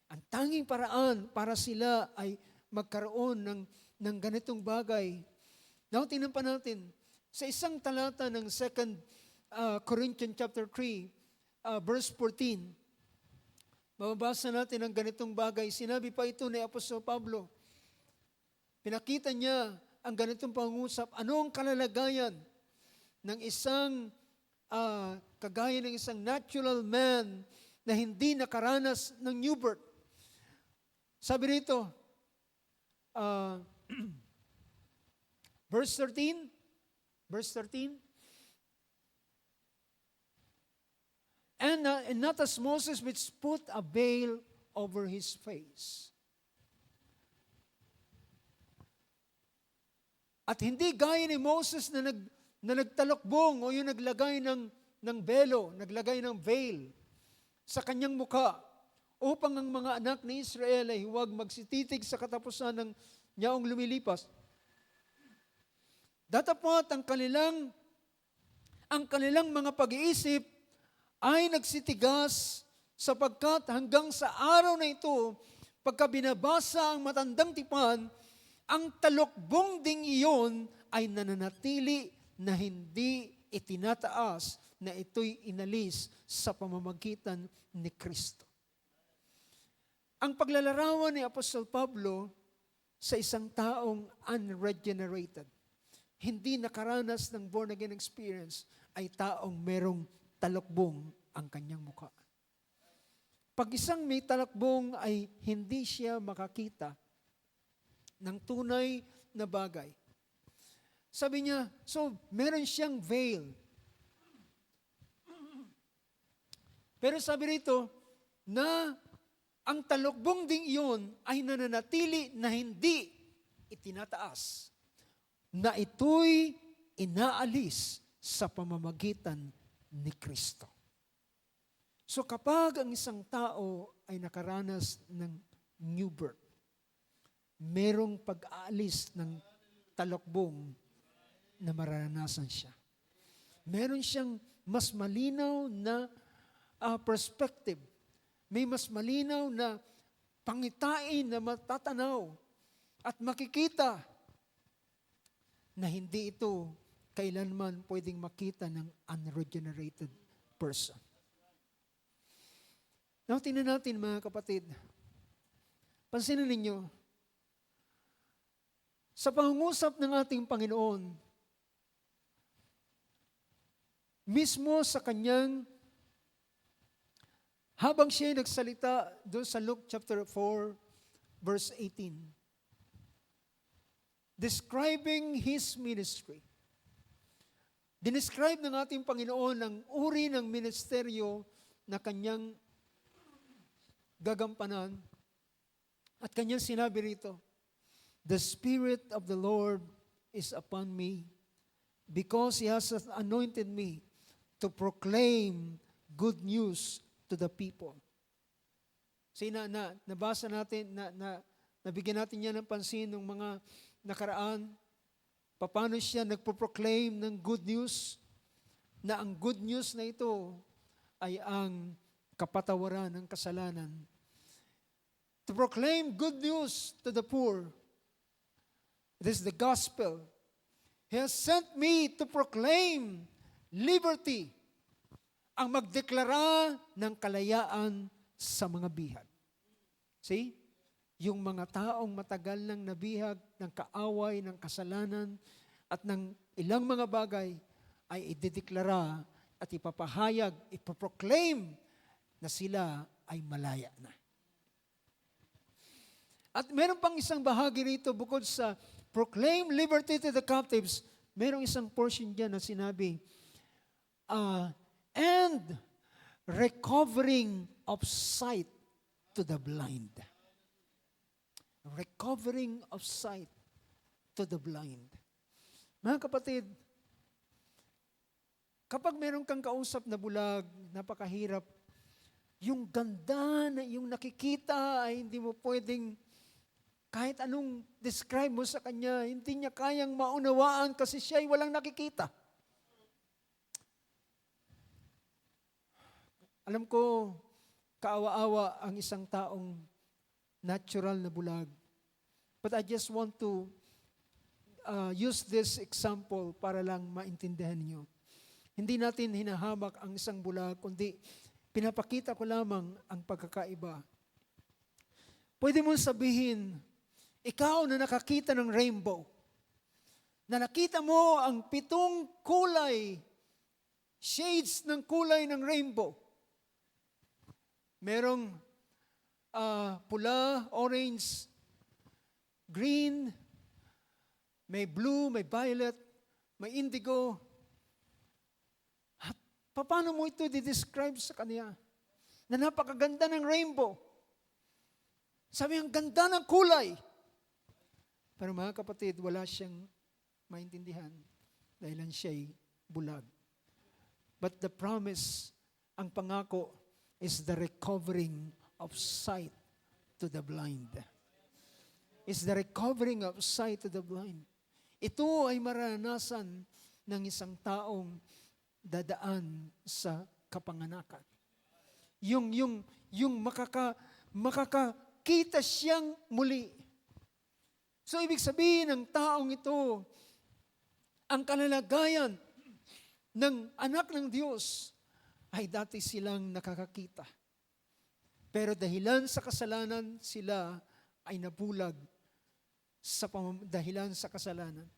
Ang tanging paraan para sila ay magkaroon ng ganitong bagay. Now, tingnan pa natin, sa isang talata ng 2 Corinthians chapter 3, verse 14, mababasa natin ang ganitong bagay. Sinabi pa ito ni Apostol Pablo. Pinakita niya ang ganitong pangusap. Ano ang kalalagayan ng isang, kagaya ng isang natural man na hindi nakaranas ng new birth? Sabi rito, Verse 13. And not as Moses which put a veil over his face. At hindi gaya ni Moses na nagtalokbong o yung naglagay ng belo, naglagay ng veil sa kanyang mukha upang ang mga anak ni Israel ay huwag magsititig sa katapusan ng yaong lumilipas. Datapot ang kanilang mga pag-iisip ay nagsitigas sapagkat hanggang sa araw na ito, pagka binabasa ang matandang tipan, ang talokbong ding iyon ay nananatili na hindi itinataas na ito'y inalis sa pamamagitan ni Kristo. Ang paglalarawan ni Apostol Pablo sa isang taong unregenerated, hindi nakaranas ng born-again experience, ay taong merong talokbong ang kanyang mukha. Pag isang may talakbong ay hindi siya makakita ng tunay na bagay. Sabi niya, so meron siyang veil. Pero sabi rito, na ang talukbong ding iyon ay nananatili na hindi itinataas, na ito'y inaalis sa pamamagitan ni Kristo. So kapag ang isang tao ay nakaranas ng new birth, merong pag-aalis ng talukbong na mararanasan siya. Meron siyang mas malinaw na perspective. May mas malinaw na pangitain na matatanaw at makikita na hindi ito kailanman pwedeng makita ng unregenerated person. Now, tingnan natin mga kapatid. Pansinin ninyo, sa pangungusap ng ating Panginoon, mismo sa kanyang, habang siya nagsalita doon sa Luke chapter 4, verse 18, describing His ministry, dinescribe ng ating Panginoon ang uri ng ministeryo na kanyang gagampanan at kanyang sinabi rito, the Spirit of the Lord is upon me because He has anointed me to proclaim good news to the people. So nabasa natin, nabigyan natin yan ng pansin ng mga nakaraan, paano siya nagpo-proclaim ng good news, na ang good news na ito ay ang kapatawaran ng kasalanan. To proclaim good news to the poor. It is the gospel. He has sent me to proclaim liberty, ang magdeklara ng kalayaan sa mga bihag. See? Yung mga taong matagal nang nabihag ng kaaway, ng kasalanan, at ng ilang mga bagay ay idedeklara at ipapahayag, ipoproclaim na sila ay malaya na. At meron pang isang bahagi rito bukod sa proclaim liberty to the captives, merong isang portion dyan na sinabi, and recovering of sight to the blind. Recovering of sight to the blind. Mga kapatid, kapag meron kang kausap na bulag, napakahirap, yung ganda na yung nakikita ay hindi mo pwedeng, kahit anong describe mo sa kanya, hindi niya kayang maunawaan kasi siya ay walang nakikita. Alam ko, kaawa-awa ang isang taong natural na bulag. But I just want to use this example para lang maintindihan niyo. Hindi natin hinahamak ang isang bulag, kundi pinapakita ko lamang ang pagkakaiba. Pwede mo sabihin, ikaw na nakakita ng rainbow, na nakita mo ang 7 kulay, shades ng kulay ng rainbow. Merong pula, orange, green, may blue, may violet, may indigo. At paano mo ito di-describe sa kanya? Na napakaganda ng rainbow. Sabi, ang ganda ng kulay. Pero mga kapatid, wala siyang maintindihan dahil siya'y bulag. But the promise, ang pangako, is the recovering of sight to the blind. Is the recovering of sight to the blind. Ito ay maranasan ng isang taong dadaan sa kapanganakan. Yung makakakita siyang muli. So ibig sabihin ng taong ito, ang kalalagayan ng anak ng Diyos ay dati silang nakakakita. Pero dahilan sa kasalanan, sila ay nabulag sa dahilan sa kasalanan.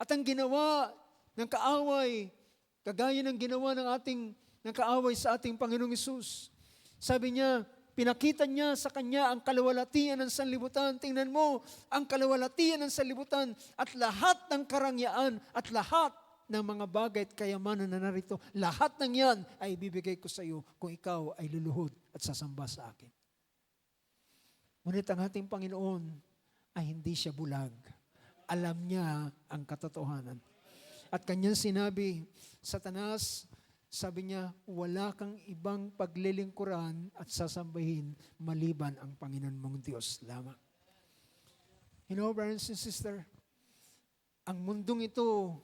At ang ginawa ng kaaway Kagaya ng ginawa ng kaaway sa ating Panginoong Hesus. Sabi niya, pinakita niya sa kanya ang kalawalatian ng sanlibutan. Tingnan mo, ang kalawalatian ng sanlibutan at lahat ng karangyaan at lahat ng mga bagay at kayamanan na narito, lahat ng yan ay ibibigay ko sa iyo kung ikaw ay luluhod at sasamba sa akin. Ngunit ang ating Panginoon ay hindi siya bulag. Alam niya ang katotohanan. At kanyang sinabi, Satanas, sabi niya, wala kang ibang paglilingkuran at sasambahin maliban ang Panginoon mong Diyos lamang. You know, brothers and sisters, ang mundong ito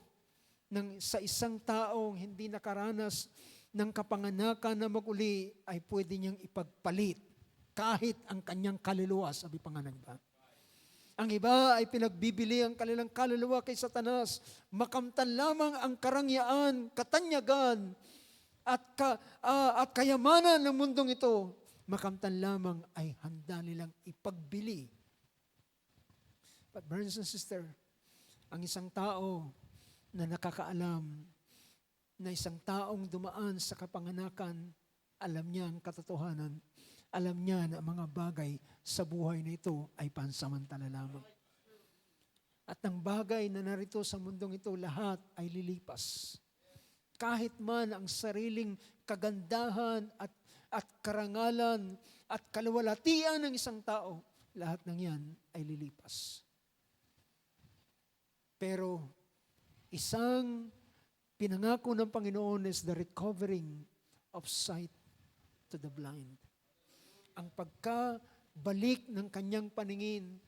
sa isang taong hindi nakaranas ng kapanganakan na maguli ay pwede niyang ipagpalit kahit ang kanyang kaluluwa, sabi pa nga ng iba. Ang iba ay pinagbibili ang kanilang kaluluwa kay Satanas. Makamtan lamang ang karangyaan, katanyagan, at kayamanan ng mundong ito. Makamtan lamang ay handa nilang ipagbili. But brothers and sisters, ang isang tao na nakakaalam na isang taong dumaan sa kapanganakan, alam niya ang katotohanan. Alam niya na mga bagay sa buhay na ito ay pansamantala lamang. At ang bagay na narito sa mundong ito, lahat ay lilipas. Kahit man ang sariling kagandahan at karangalan at kalawalatian ng isang tao, lahat ng yan ay lilipas. Pero isang pinangako ng Panginoon is the recovering of sight to the blind. Ang pagkabalik ng kanyang paningin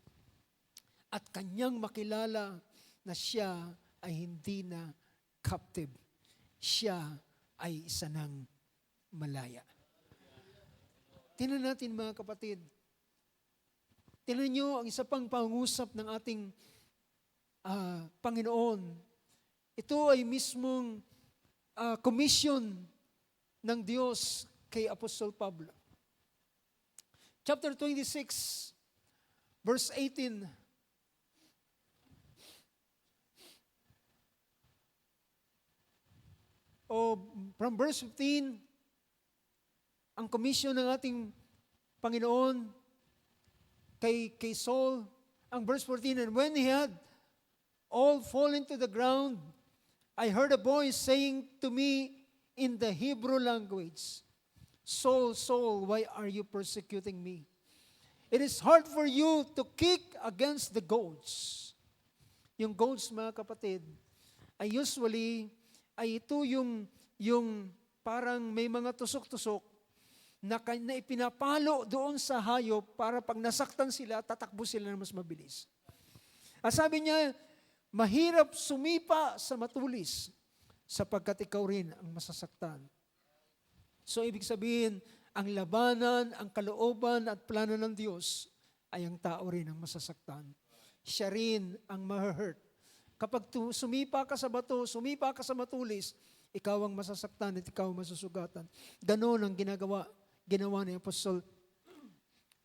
at kanyang makilala na siya ay hindi na captive. Siya ay isa ng malaya. Tingnan natin mga kapatid. Tingnan nyo ang isa pang pangusap ng ating Panginoon. Ito ay mismong commission ng Diyos kay Apostol Pablo. Chapter 26, verse 18. From verse 15, ang commission ng ating Panginoon kay Saul, ang verse 14, and when he had all fallen to the ground, I heard a voice saying to me in the Hebrew language, Saul, Saul, why are you persecuting me? It is hard for you to kick against the goads. Yung goads, mga kapatid, ay usually, ay ito yung parang may mga tusok-tusok na ipinapalo doon sa hayop para pag nasaktan sila, tatakbo sila na mas mabilis. At sabi niya, mahirap sumipa sa matulis sapagkat ikaw rin ang masasaktan. So, ibig sabihin, ang labanan, ang kalooban at plano ng Diyos ay ang tao rin ang masasaktan. Siya rin ang ma-hurt. Kapag sumipa ka sa bato, sumipa ka sa matulis, ikaw ang masasaktan at ikaw ang masusugatan. Ganon ang ginawa ni Apostol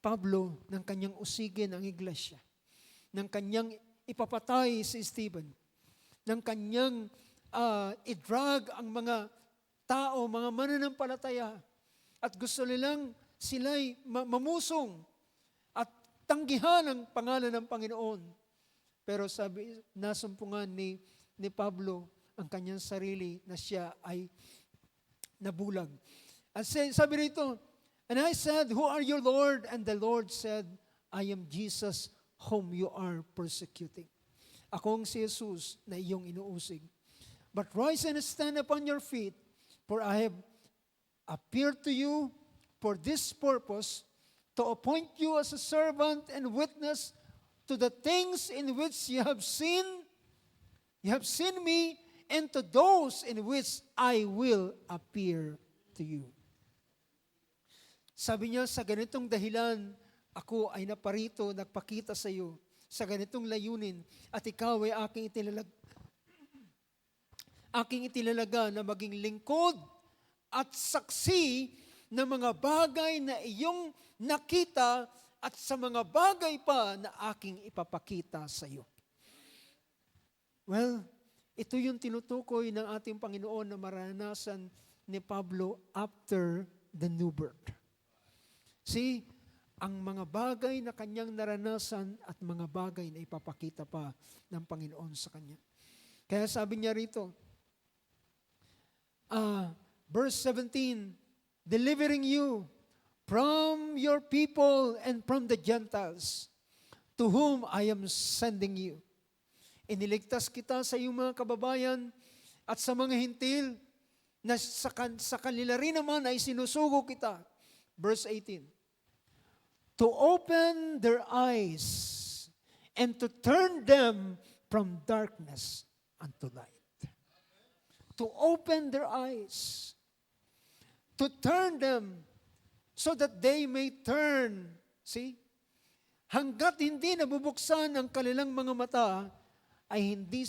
Pablo ng kanyang usigin ang iglesia, ng kanyang ipapatay si Stephen, ng kanyang i-drag ang mga tao, mga mananampalataya, at gusto nilang sila'y mamusong at tanggihan ang pangalan ng Panginoon. Pero nasumpungan ni Pablo ang kanyang sarili na siya ay nabulag. At sabi rito, and I said, who are you, Lord? And the Lord said, I am Jesus whom you are persecuting. Akong si Jesus na iyong inuusig. But rise and stand upon your feet, for I have appeared to you for this purpose, to appoint you as a servant and witness to the things in which you have seen me, and to those in which I will appear to you. Sabi niya, sa ganitong dahilan, ako ay naparito, nagpakita sa iyo, sa ganitong layunin, at ikaw ay aking itinalaga na maging lingkod at saksi ng mga bagay na iyong nakita at sa mga bagay pa na aking ipapakita sa iyo. Well, Ito yung tinutukoy ng ating Panginoon na maranasan ni Pablo after the new birth. See, ang mga bagay na kanyang naranasan at mga bagay na ipapakita pa ng Panginoon sa kanya. Kaya sabi niya rito, verse 17, delivering you from your people and from the Gentiles, to whom I am sending you. Iniligtas kita sa iyong mga kababayan at sa mga hintil na sa kanila rin naman ay sinusugo kita. Verse 18, to open their eyes and to turn them from darkness unto light. To open their eyes, to turn them so that they may turn. See? Hanggat hindi nabubuksan ang kanilang mga mata, ay hindi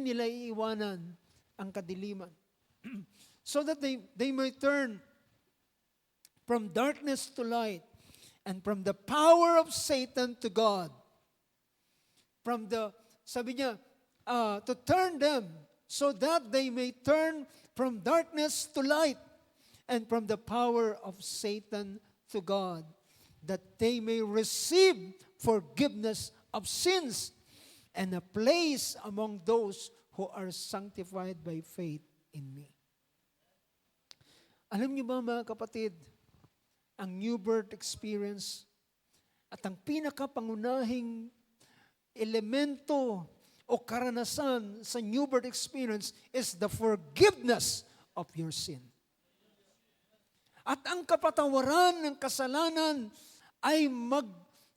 nila iiwanan ang kadiliman. So that they may turn from darkness to light and from the power of Satan to God. Sabi niya, to turn them so that they may turn from darkness to light and from the power of Satan to God, that they may receive forgiveness of sins and a place among those who are sanctified by faith in me. Alam niyo ba mga kapatid, ang new birth experience at ang pinakapangunahing elemento o karanasan sa new birth experience is the forgiveness of your sin. At ang kapatawaran ng kasalanan ay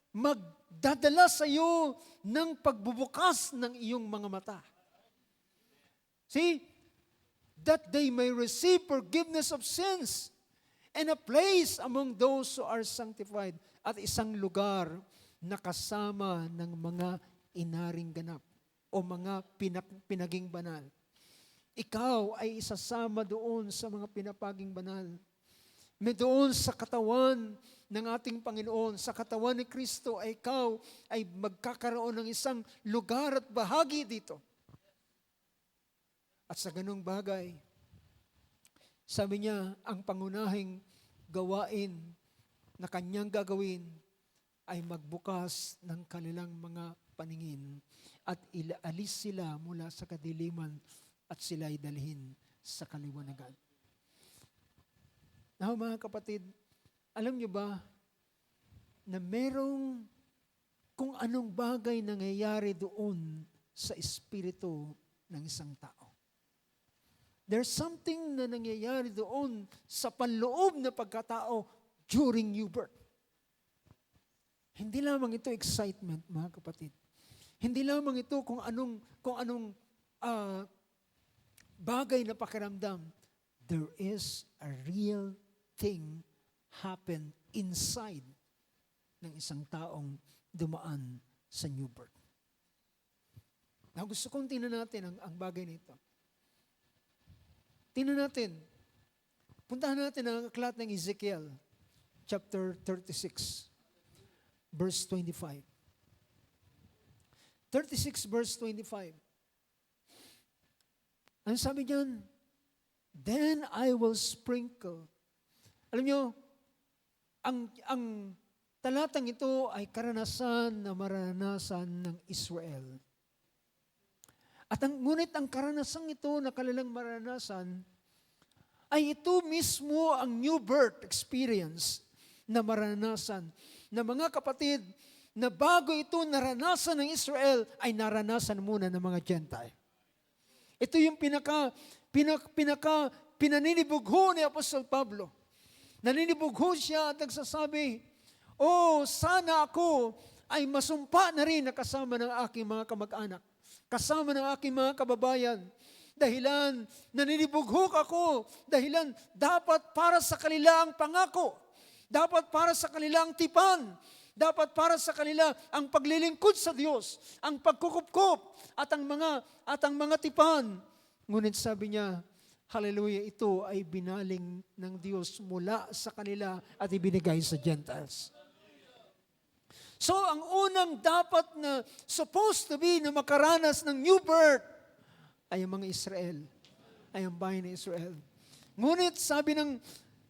magdadala sa iyo ng pagbubukas ng iyong mga mata. See? That they may receive forgiveness of sins and a place among those who are sanctified, at isang lugar na kasama ng mga inaring ganap o mga pinaging banal. Ikaw ay isasama doon sa mga pinapaging banal. May doon sa katawan ng ating Panginoon, sa katawan ni Kristo, ay ikaw ay magkakaroon ng isang lugar at bahagi dito. At sa ganung bagay, sabi niya, ang pangunahing gawain na kanyang gagawin ay magbukas ng kanilang mga paningin at alis sila mula sa kadiliman at sila ay dalhin sa kaliwanagan. Now mga kapatid, alam niyo ba na merong kung anong bagay nangyayari doon sa espiritu ng isang tao? There's something na nangyayari doon sa panloob na pagkatao during new birth. Hindi lamang ito excitement, mga kapatid. Hindi lamang ito kung anong bagay na pakiramdam. There is a real thing happen inside ng isang taong dumaan sa new birth. Now, gusto kong tingnan natin ang bagay nito. Tingnan natin. Puntahan natin ang aklat ng Ezekiel, chapter 36, verse 25. 36 verse 25. Ano sabi diyan? Then I will sprinkle. Alam niyo, ang talatang ito ay karanasan na maranasan ng Israel. At ngunit ang karanasang ito na kanilang maranasan ay ito mismo ang new birth experience na maranasan na mga kapatid, na bago ito naranasan ng Israel, ay naranasan muna ng mga Gentile. Ito yung pinaninibugho ni Apostol Pablo. Naninibugho siya at nagsasabi, sana ako ay masumpa na rin na kasama ng aking mga kamag-anak, kasama ng aking mga kababayan. Dahilan, naninibugho ako, dahilan dapat para sa kanila ang pangako, dapat para sa kanila ang tipan, dapat para sa kanila ang paglilingkod sa Diyos, ang pagkukupkop at ang mga tipan. Ngunit sabi niya, hallelujah, ito ay binaling ng Diyos mula sa kanila at ibinigay sa Gentiles. So, ang unang dapat na supposed to be na makaranas ng new birth ay ang mga Israel, ay ang bayan ng Israel. Ngunit sabi ng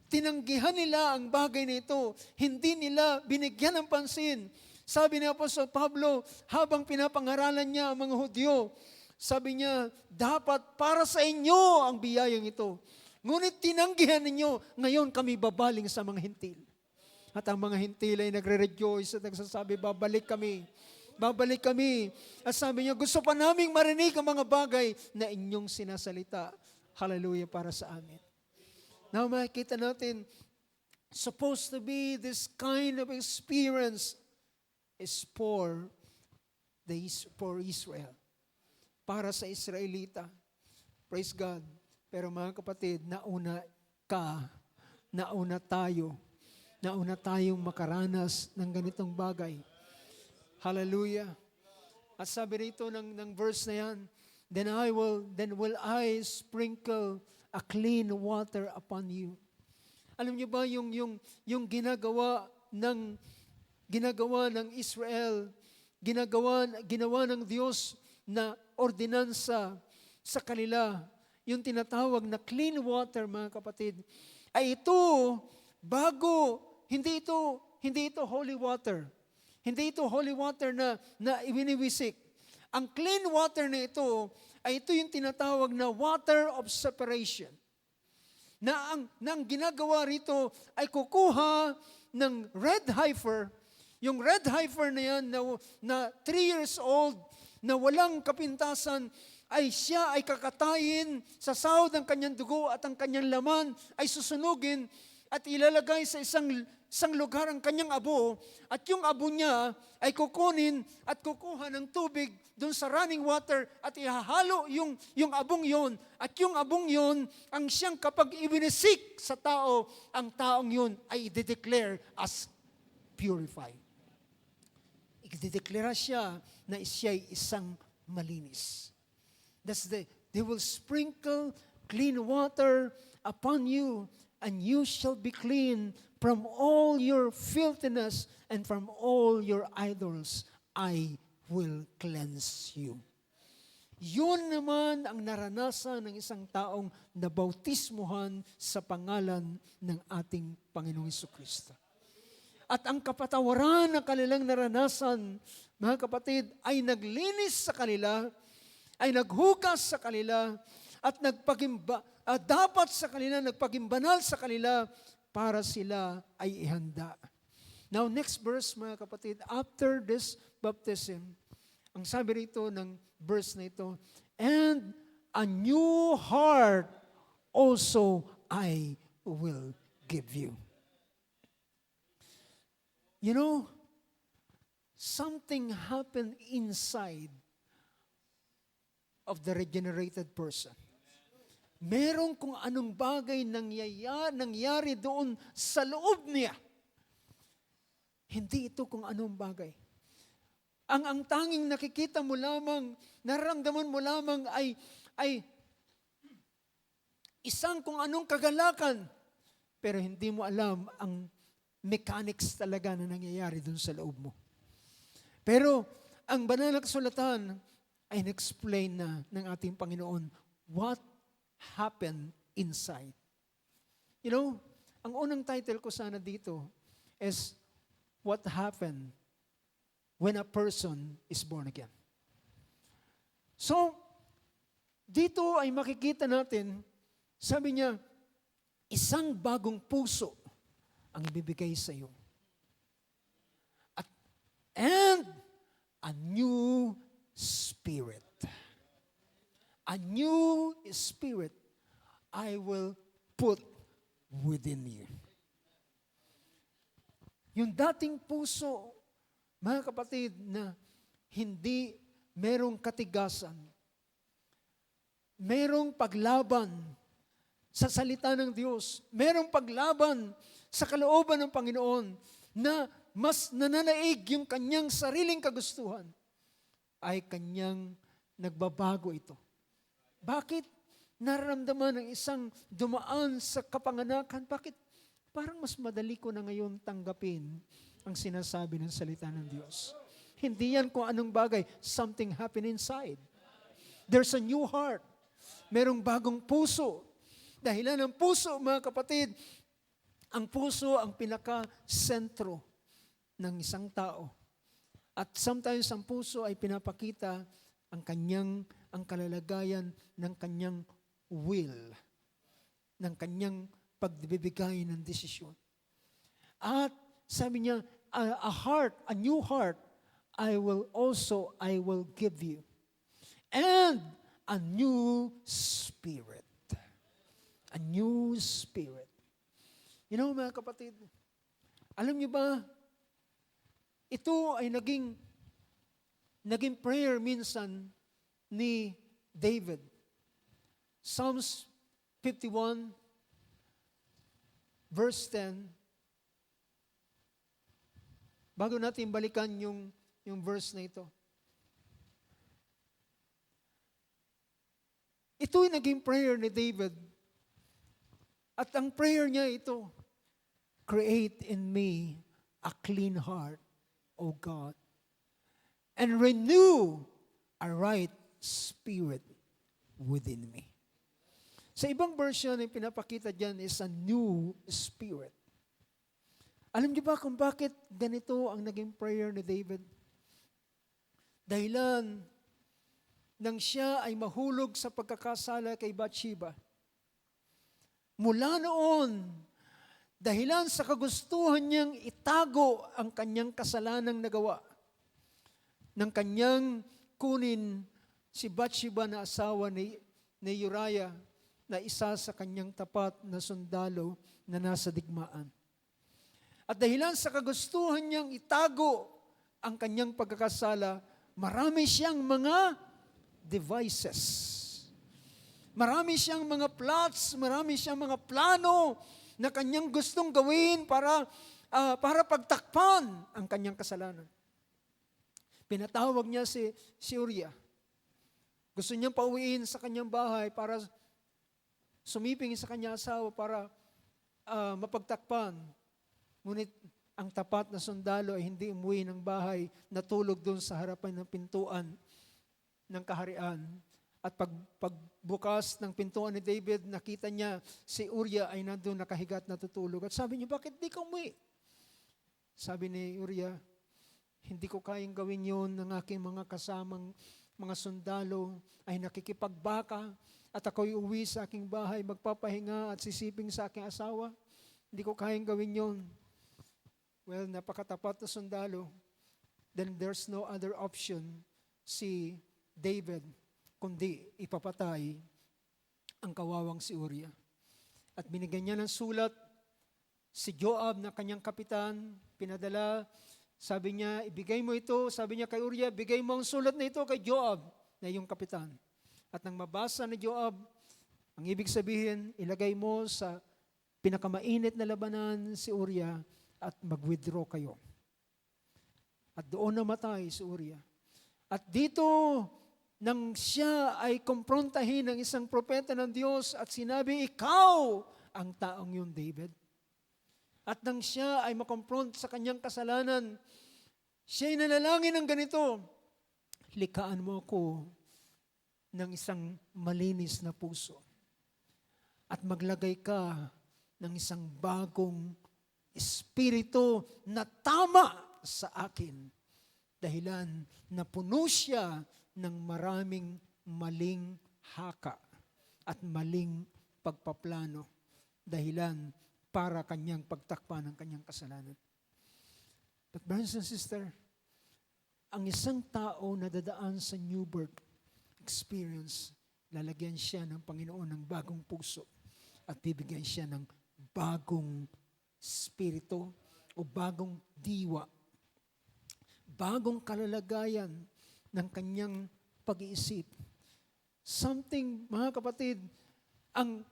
tinanggihan nila ang bagay na ito, hindi nila binigyan ng pansin. Sabi ni Apostol Pablo, habang pinapangaralan niya ang mga Hudyo, sabi niya, dapat para sa inyo ang biyayang ito. Ngunit tinanggihan ninyo, ngayon kami babaling sa mga hintil. At ang mga hintil ay nagre-rejoice at nagsasabi, babalik kami. Babalik kami. At sabi niya, gusto pa naming marinig ang mga bagay na inyong sinasalita. Hallelujah para sa amin. Now makikita natin, supposed to be this kind of experience is for Israel. Para sa Israelita. Praise God. Pero mga kapatid, nauna tayong makaranas ng ganitong bagay. Hallelujah. At sabi rito ng verse na yan, then will I sprinkle a clean water upon you. Alam niyo ba yung ginagawa ng Israel, ginawa ng Diyos na ordinansa sa kanila, yung tinatawag na clean water, mga kapatid, ay ito hindi ito holy water. Hindi ito holy water na iwiniwisik. Ang clean water na ito yung tinatawag na water of separation. Na ang ginagawa rito ay kukuha ng red heifer. Yung red heifer na yan na 3 years old, na walang kapintasan, ay siya ay kakatayin sa sahod ng kanyang dugo at ang kanyang laman ay susunugin at ilalagay sa isang lugar ang kanyang abo, at yung abo niya ay kukunin at kukuha ng tubig doon sa running water at ihahalo yung abong yon, at yung abong yon ang siyang kapag ibinisik sa tao, ang taong yon ay i-declare as purified. I-declare siya na siya'y isang malinis. They will sprinkle clean water upon you, and you shall be clean from all your filthiness, and from all your idols I will cleanse you. Yun naman ang naranasan ng isang taong nabautismuhan sa pangalan ng ating Panginoong Jesucristo. At ang kapatawaran ng kanilang naranasan, mga kapatid, ay naglinis sa kanila, ay naghugas sa kanila, at dapat sa kanila, nagpagimbanal sa kanila, para sila ay ihanda. Now, next verse, mga kapatid, after this baptism, ang sabi rito ng verse na ito, and a new heart also I will give you. You know, something happened inside of the regenerated person. Merong kung anong bagay nangyari doon sa loob niya. Hindi ito kung anong bagay. Ang tanging nakikita mo lamang, nararamdaman mo lamang ay isang kung anong kagalakan, pero hindi mo alam ang mechanics talaga na nangyayari doon sa loob mo. Pero ang banal na kasulatan ay in-explain na ng ating Panginoon what happened inside. You know, ang unang title ko sana dito is what happened when a person is born again. So, dito ay makikita natin, sabi niya, isang bagong puso ang ibibigay sa iyo. And a new spirit. A new spirit I will put within you. Yung dating puso, mga kapatid, na hindi merong katigasan, merong paglaban sa salita ng Diyos, merong paglaban sa kalooban ng Panginoon, na mas nananaig yung kanyang sariling kagustuhan, ay kanyang nagbabago ito. Bakit nararamdaman ng isang dumaan sa kapanganakan? Bakit parang mas madali ko na ngayon tanggapin ang sinasabi ng salita ng Diyos. Hindi yan kung anong bagay. Something happened inside. There's a new heart. Merong bagong puso. Dahilan ng puso, mga kapatid, ang puso ang pinaka-sentro ng isang tao. At sometimes ang puso ay pinapakita ang kalalagayan ng kanyang will, ng kanyang pagbibigay ng desisyon. At sabi niya, a new heart, I will give you. And a new spirit. A new spirit. You know, mga kapatid, alam niyo ba, ito ay naging prayer minsan ni David. Psalms 51, verse 10. Bago natin balikan yung verse na ito. Ito ay naging prayer ni David. At ang prayer niya ito, create in me a clean heart, O God, and renew a right spirit within me. Sa ibang version, yung pinapakita dyan is a new spirit. Alam niyo ba kung bakit ganito ang naging prayer ni David? Dahilan nang siya ay mahulog sa pagkakasala kay Bathsheba. Mula noon, dahilan sa kagustuhan niyang itago ang kanyang kasalanang nagawa, ng kanyang kunin si Bathsheba na asawa ni Uriah, na isa sa kanyang tapat na sundalo na nasa digmaan. At dahilan sa kagustuhan niyang itago ang kanyang pagkakasala, marami siyang mga devices. Marami siyang mga plots, marami siyang mga plano na kanyang gustong gawin para pagtakpan ang kanyang kasalanan. Pinatawag niya si Uriah. Gusto niyang pauwiin sa kanyang bahay para sumiping sa kanyang asawa para mapagtakpan. Ngunit ang tapat na sundalo ay hindi umuwi ng bahay, natulog doon sa harapan ng pintuan ng kaharian. At pagbukas ng pintuan ni David, nakita niya si Uriah ay nandun nakahiga at natutulog. At sabi niya, bakit di ka umuwi? Sabi ni Uriah, hindi ko kayang gawin yun ng aking mga kasamang mga sundalo ay nakikipagbaka at ako'y uwi sa aking bahay, magpapahinga at sisiping sa aking asawa. Hindi ko kayang gawin yun. Well, napakatapat na sundalo. Then there's no other option si David kundi ipapatay ang kawawang si Uriah. At binigyan niya ng sulat si Joab na kanyang kapitan, pinadala, sabi niya, ibigay mo ito, sabi niya kay Uriah, bigay mo ang sulat na ito kay Joab, na iyong kapitan. At nang mabasa ni Joab, ang ibig sabihin, ilagay mo sa pinakamainit na labanan si Uriah at mag-withdraw kayo. At doon namatay si Uriah. At dito, nang siya ay kumprontahin ng isang propeta ng Diyos at sinabi, ikaw ang taong yun, David. At nang siya ay makompront sa kanyang kasalanan, siya ay nanalangin ng ganito, likaan mo ako ng isang malinis na puso at maglagay ka ng isang bagong espiritu na tama sa akin. Dahilan na puno siya ng maraming maling haka at maling pagpaplano. Dahilan para kanyang pagtakpan ng kanyang kasalanan. But brothers and sisters, ang isang tao na dadaan sa new birth experience, lalagyan siya ng Panginoon ng bagong puso at bibigyan siya ng bagong spirito o bagong diwa, bagong kalalagayan ng kanyang pag-iisip. Something, mga kapatid, ang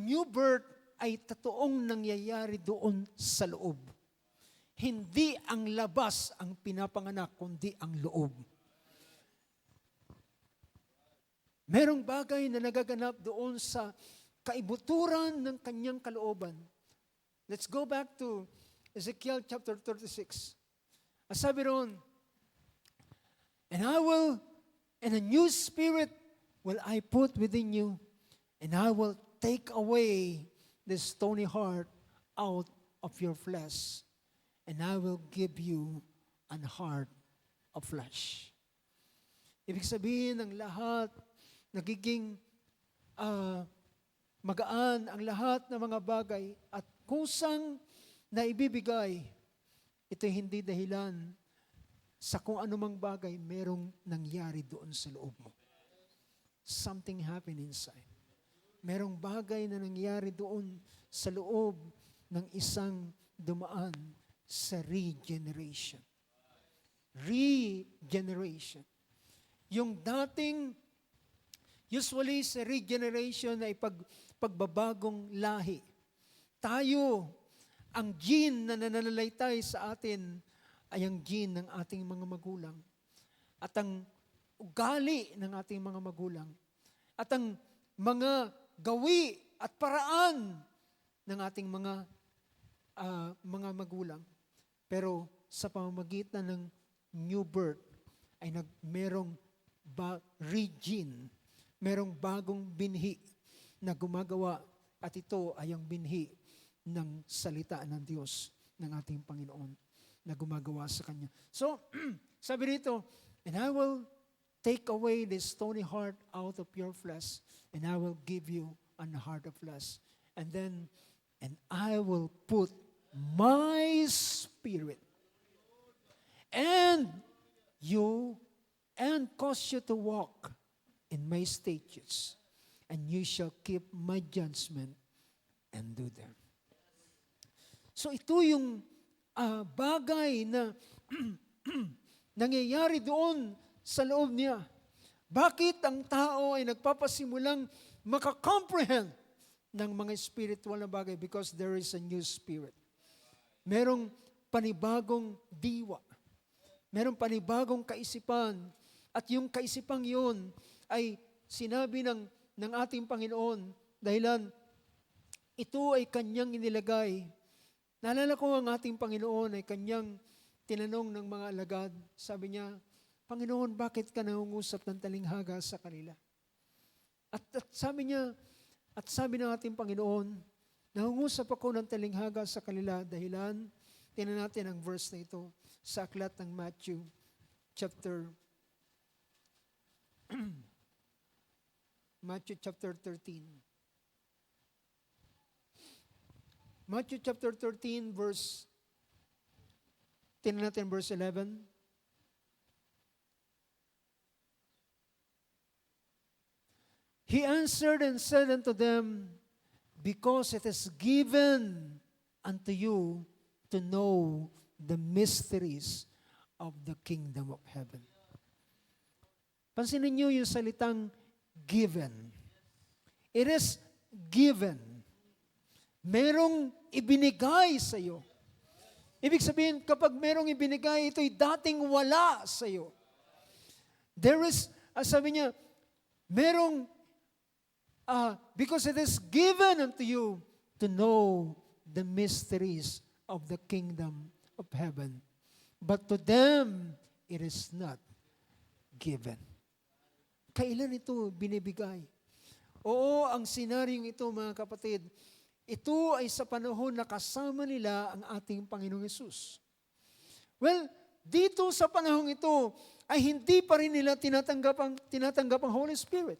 new birth ay totoong nangyayari doon sa loob. Hindi ang labas ang pinapanganak, kundi ang loob. Merong bagay na nagaganap doon sa kaibuturan ng kanyang kalooban. Let's go back to Ezekiel chapter 36. At sabi roon, and a new spirit will I put within you, and I will take away the stony heart out of your flesh, and I will give you an heart of flesh. Ibig sabihin, ang lahat nagiging magaan, ang lahat ng mga bagay at kusang na ibibigay, ito hindi dahilan sa kung anumang bagay merong nangyari doon sa loob mo. Something happened inside. Merong bagay na nangyari doon sa loob ng isang dumaan sa regeneration. Regeneration. Yung dating, usually sa regeneration ay pagbabagong lahi. Tayo, ang gene na nananalaytay sa atin ay ang gene ng ating mga magulang. At ang ugali ng ating mga magulang. At ang mga gawi at paraan ng ating mga magulang. Pero sa pamamagitan ng new birth ay merong merong bagong binhi na gumagawa at ito ay ang binhi ng salita ng Diyos ng ating Panginoon na gumagawa sa Kanya. So, sabi rito, and I will take away the stony heart out of your flesh, and I will give you an heart of flesh. And I will put my spirit and cause you to walk in my statutes, and you shall keep my judgment and do them. So ito yung bagay na nangyayari doon sa loob niya. Bakit ang tao ay nagpapasimulang makakomprehend ng mga spiritual na bagay? Because there is a new spirit. Merong panibagong diwa. Merong panibagong kaisipan. At yung kaisipang yun ay sinabi ng ating Panginoon dahilan ito ay kanyang inilagay. Naalala ko ang ating Panginoon ay kanyang tinanong ng mga alagad. Sabi niya, Panginoon, bakit ka nangungusap ng talinghaga sa kanila? At sabi niya, at sabi ng ating Panginoon, nangungusap ako ng talinghaga sa kanila dahilan, tingnan natin ang verse na ito sa aklat ng Matthew chapter 13. Matthew chapter 13 tingnan natin verse 11. He answered and said unto them, because it is given unto you to know the mysteries of the kingdom of heaven. Pansinin niyo yung salitang given. It is given. Merong ibinigay sa iyo. Ibig sabihin, kapag merong ibinigay, ito'y dating wala sa iyo. There is, sabi niya, merong because it is given unto you to know the mysteries of the kingdom of heaven. But to them, it is not given. Kailan ito binibigay? Oo, ang senaryong ito, mga kapatid, ito ay sa panahon na kasama nila ang ating Panginoong Hesus. Well, dito sa panahon ito, ay hindi pa rin nila tinatanggap ang Holy Spirit.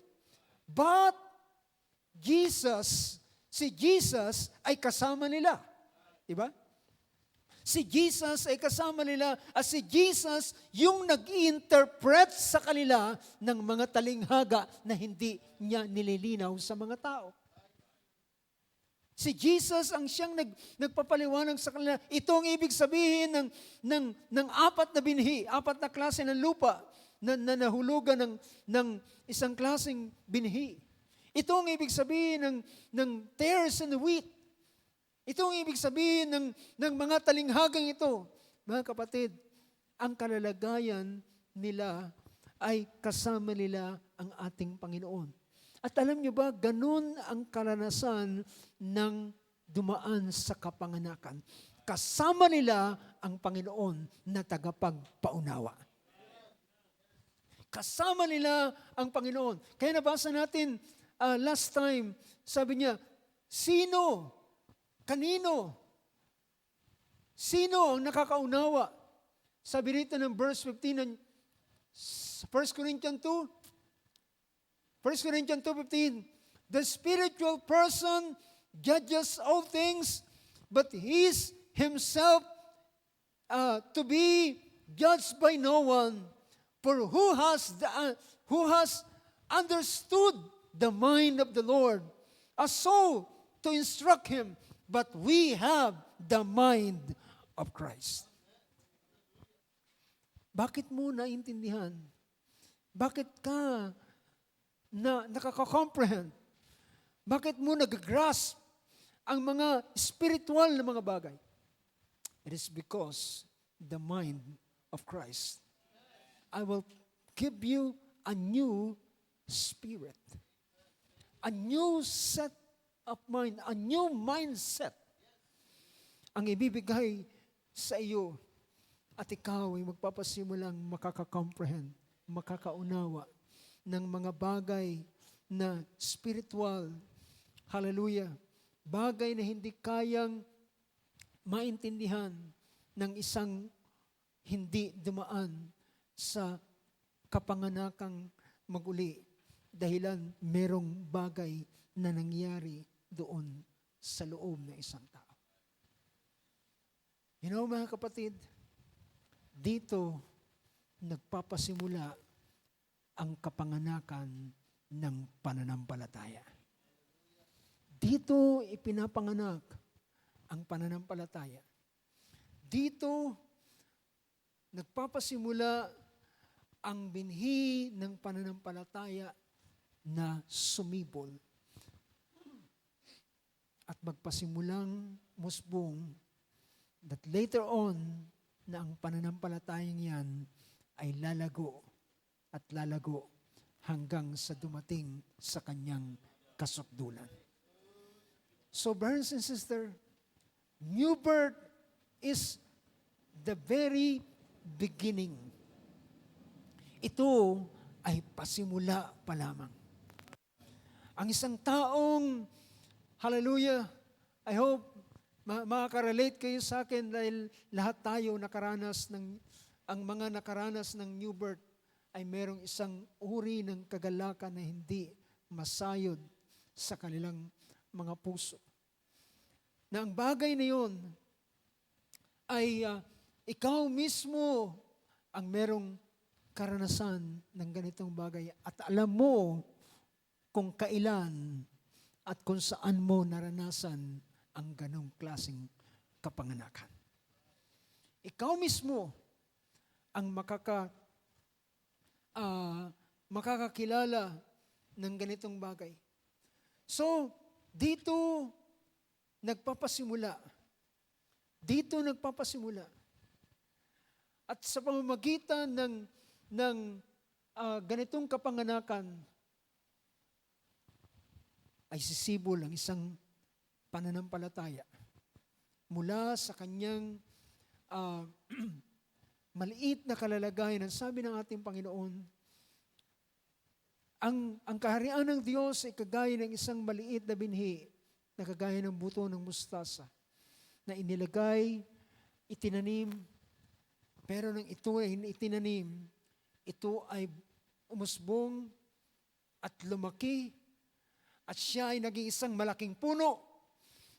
But si Jesus ay kasama nila. Diba? Si Jesus ay kasama nila at si Jesus yung nag-interpret sa kanila ng mga talinghaga na hindi niya nililinaw sa mga tao. Si Jesus ang siyang nagpapaliwanag sa kanila. Ito ang ibig sabihin ng apat na binhi, apat na klase ng lupa na nahulugan ng isang klaseng binhi. Ito ang ibig sabihin ng tares and wheat. Ito ang ibig sabihin ng mga talinghagang ito. Mga kapatid, ang kalalagayan nila ay kasama nila ang ating Panginoon. At alam niyo ba, ganun ang karanasan ng dumaan sa kapanganakan. kasama nila ang Panginoon na tagapagpaunawa. Kasama nila ang Panginoon. Kaya nabasa natin last time, sabi niya, sino? Kanino? Sino ang nakakaunawa? Sabi rito ng verse 15 ng 1 Corinthians 2, 1 Corinthians 2:15, the spiritual person judges all things, but he is himself to be judged by no one. For who has understood the mind of the Lord, as so to instruct him? But we have the mind of Christ. Bakit mo naintindihan? Bakit ka nakaka-comprehend? Bakit mo nag-grasp ang mga spiritual na mga bagay? It is because the mind of Christ. I will give you a new spirit. A new set of mind. A new mindset. Ang ibibigay sa iyo at ikaw ay magpapasimulang makaka-comprehend, makakaunawa ng mga bagay na spiritual. Hallelujah. Bagay na hindi kayang maintindihan ng isang hindi dumaan sa kapanganakang maguli dahilan merong bagay na nangyari doon sa loob ng isang tao. You know, mga kapatid, dito nagpapasimula ang kapanganakan ng pananampalataya. Dito ipinapanganak ang pananampalataya. Dito nagpapasimula ang binhi ng pananampalataya na sumibol at magpasimulang musbong that later on na ang pananampalatayang yan ay lalago at lalago hanggang sa dumating sa kanyang kasukdulan. So brothers and sisters, new birth is the very beginning. Ito ay pasimula pa lamang. Ang isang taong, hallelujah, I hope makaka-relate kayo sa akin dahil lahat tayo ang mga nakaranas ng new birth ay merong isang uri ng kagalakan na hindi masayod sa kanilang mga puso. Na ang bagay na yun ay ikaw mismo ang merong karanasan ng ganitong bagay at alam mo kung kailan at kung saan mo naranasan ang ganong klaseng kapanganakan. Ikaw mismo ang makakakilala ng ganitong bagay. So, dito nagpapasimula. At sa pamamagitan ng ganitong kapanganakan, ay sisibol ang isang pananampalataya mula sa kanyang maliit na kalalagayan. Ang sabi ng ating Panginoon, ang kaharian ng Diyos ay kagaya ng isang maliit na binhi na kagaya ng buto ng mustasa na inilagay, itinanim, pero nang ito ay itinanim, ito ay umusbong at lumaki at siya ay naging isang malaking puno.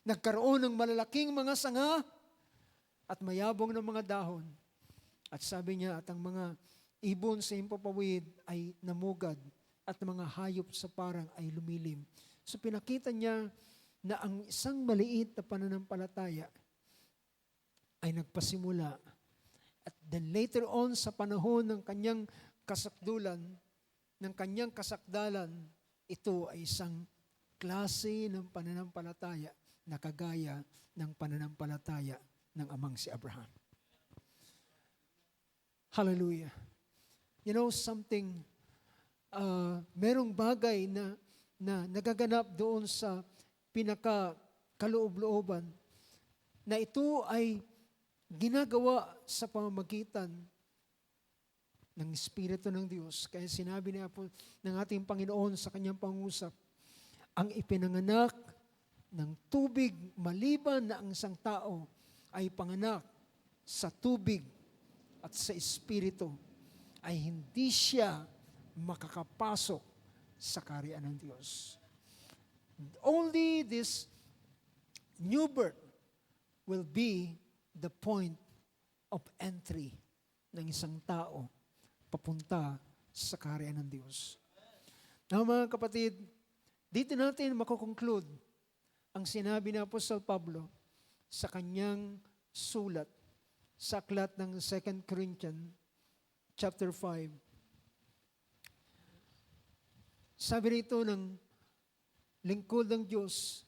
Nagkaroon ng malalaking mga sanga at mayabong ng mga dahon. At sabi niya, at ang mga ibon sa himpapawid ay namugad at mga hayop sa parang ay lumilim. So pinakita niya na ang isang maliit na pananampalataya ay nagpasimula. At then later on sa panahon ng kanyang kasakdalan, ito ay isang klase ng pananampalataya na kagaya ng pananampalataya ng amang si Abraham. Hallelujah. You know something, merong bagay na nagaganap doon sa pinaka-kaloob-looban na ito ay ginagawa sa pamamagitan ng Espiritu ng Diyos. Kaya sinabi niya po ng ating Panginoon sa kanyang pangusap, ang ipinanganak ng tubig maliban na ang isang tao ay panganak sa tubig at sa Espiritu, ay hindi siya makakapasok sa kaharian ng Diyos. Only this new birth will be the point of entry ng isang tao papunta sa kaharian ng Diyos. Now mga kapatid, dito natin makukonclude ang sinabi ni Apostol Pablo sa kanyang sulat sa aklat ng 2 Corinthians chapter 5. Sabi rito ng lingkod ng Diyos,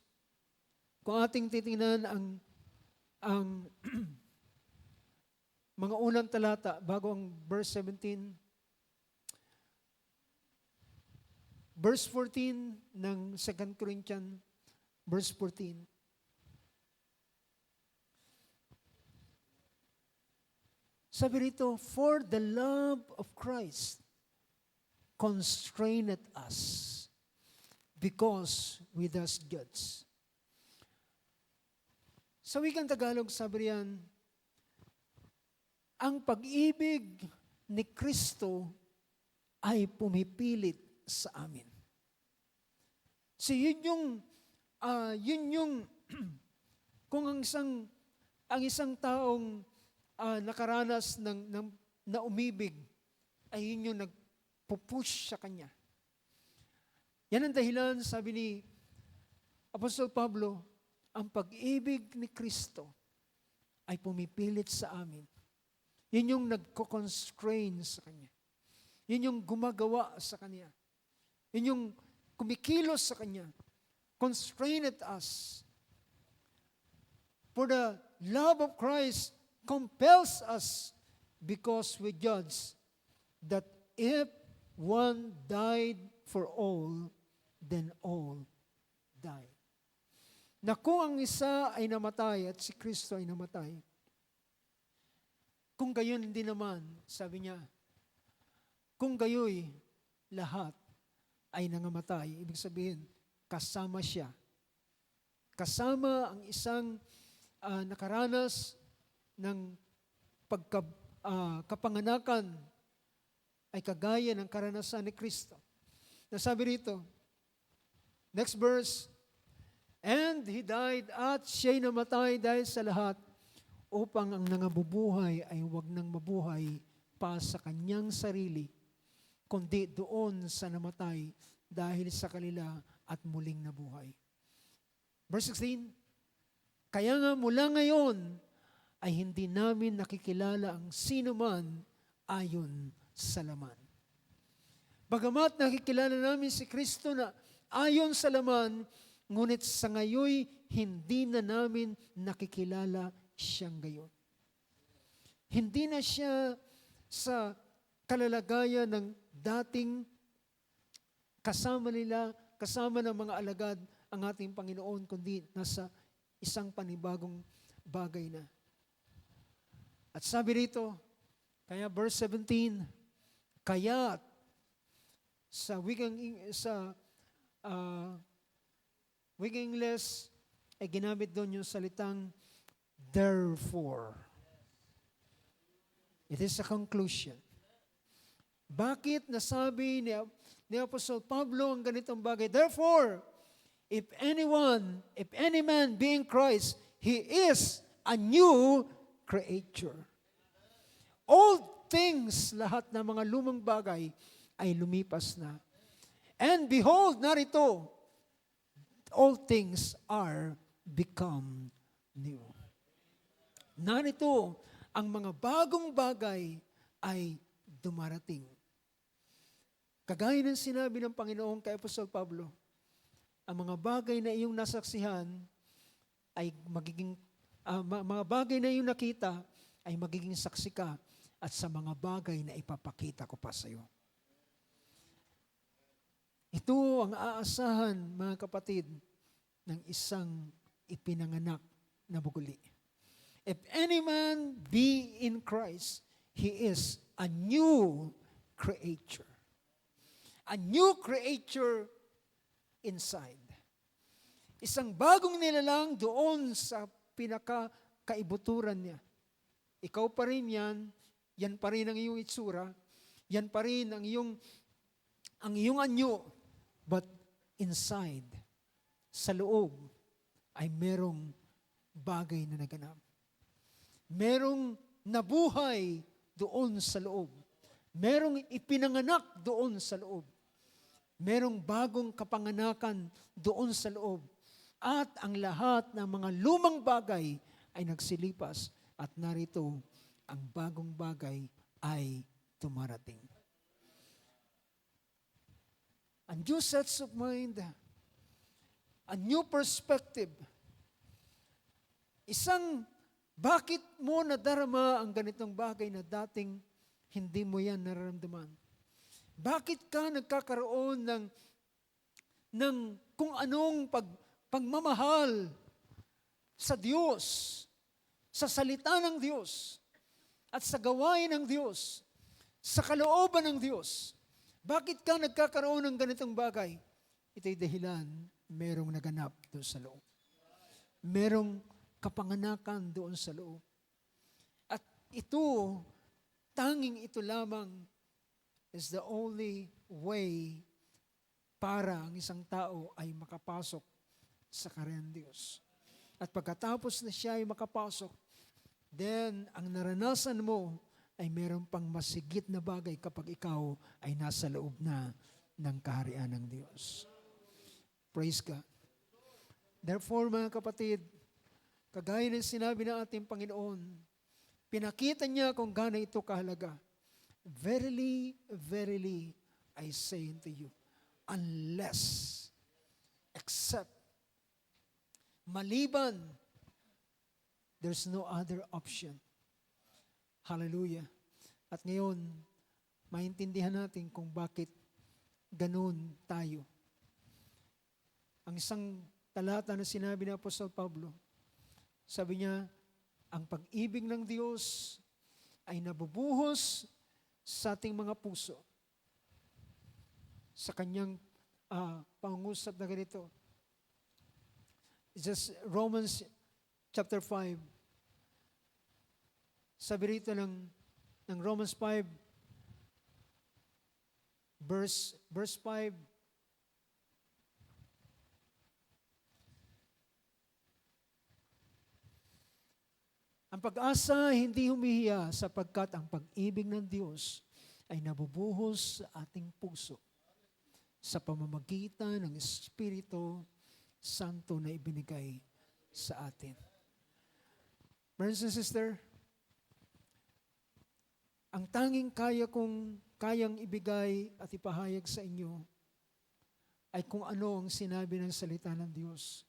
kung ating titingnan ang mga unang talata, bago ang verse 17, verse 14 ng 2 Corinthians, verse 14. Sabi rito, for the love of Christ constraineth us, because we thus judge. Sa wikang Tagalog, sabi riyan, ang pag-ibig ni Kristo ay pumipilit sa amin. So yun yung kung ang isang taong nakaranas na umibig, ay yun yung nagpupush sa kanya. Yan ang dahilan, sabi ni Apostol Pablo, ang pag-ibig ni Kristo ay pumipilit sa amin. Yun yung nagko-constrain sa Kanya. Yun yung gumagawa sa Kanya. Yun yung kumikilos sa Kanya. Constrained us. For the love of Christ compels us, because we judge that if one died for all, then all died. Na kung ang isa ay namatay at si Kristo ay namatay, kung gayon hindi naman, sabi niya, kung gayoy lahat ay nangamatay, ibig sabihin, kasama siya. Kasama ang isang nakaranas ng kapanganakan ay kagaya ng karanasan ni Kristo. Nasabi rito, next verse, and He died at siya'y namatay dahil sa lahat, upang ang nangabubuhay ay huwag nang mabuhay pa sa kanyang sarili, kundi doon sa namatay dahil sa kanila at muling nabuhay. Verse 16, kaya nga mula ngayon ay hindi namin nakikilala ang sino man ayon sa laman. Bagamat nakikilala namin si Kristo na ayon sa laman, ngunit sa ngayoy hindi na namin nakikilala siyang gayon. Hindi na siya sa kalalagayan ng dating kasama ng mga alagad ang ating Panginoon, kundi nasa isang panibagong bagay na. At sabi rito, kaya verse 17, kaya sa wikang English ay ginamit doon yung salitang therefore. It is a conclusion. Bakit nasabi ni Apostol Pablo ang ganitong bagay? Therefore, if any man be in Christ, he is a new creature. All things, lahat ng mga lumang bagay ay lumipas na. And behold, narito, all things are become new. Narito, ang mga bagong bagay ay dumarating. Kagaya ng sinabi ng Panginoon kay Apostol Pablo, ang mga bagay na iyong nasaksihan ay magiging, mga bagay na iyong nakita ay magiging saksi ka, at sa mga bagay na ipapakita ko pa sa iyo. Ito ang aasahan, mga kapatid, ng isang ipinanganak na buguli. If any man be in Christ, he is a new creature. A new creature inside. Isang bagong nilalang doon sa pinaka-kaibuturan niya. Ikaw pa rin yan pa rin ang iyong itsura, yan pa rin ang iyong anyo, but inside, sa loob, ay merong bagay na naganap. Merong nabuhay doon sa loob. Merong ipinanganak doon sa loob. Merong bagong kapanganakan doon sa loob. At ang lahat ng mga lumang bagay ay nagsilipas at narito ang bagong bagay ay tumarating. A new sets of mind, a new perspective. Bakit mo nadarama ang ganitong bagay na dating hindi mo yan nararamdaman? Bakit ka nagkakaroon ng kung anong pagmamahal sa Diyos, sa salita ng Diyos, at sa gawain ng Diyos, sa kalooban ng Diyos? Bakit ka nagkakaroon ng ganitong bagay? Ito'y dahilan, merong naganap doon sa loob. Merong kapanganakan doon sa loob. At tanging ito lamang is the only way para ang isang tao ay makapasok sa kaharian ng Diyos. At pagkatapos na siya ay makapasok, then ang naranasan mo ay meron pang masigit na bagay kapag ikaw ay nasa loob na ng kaharian ng Diyos. Praise God. Therefore, mga kapatid, kagaya ng sinabi ng ating Panginoon, pinakita niya kung gaano ito kahalaga. Verily, verily, I say unto you, unless, except, maliban, there's no other option. Hallelujah. At ngayon, maintindihan natin kung bakit ganun tayo. Ang isang talata na sinabi ni Apostol Pablo, sabi niya, ang pag-ibig ng Diyos ay nabubuhos sa ating mga puso. Sa kanyang pangungusap na ganito. It's just Romans chapter 5. Sabi rito ng Romans 5, verse 5, ang pag-asa hindi humihiya sapagkat ang pag-ibig ng Diyos ay nabubuhos sa ating puso sa pamamagitan ng Espiritu Santo na ibinigay sa atin. Brothers and sisters, ang tanging kayang ibigay at ipahayag sa inyo ay kung ano ang sinabi ng salita ng Diyos.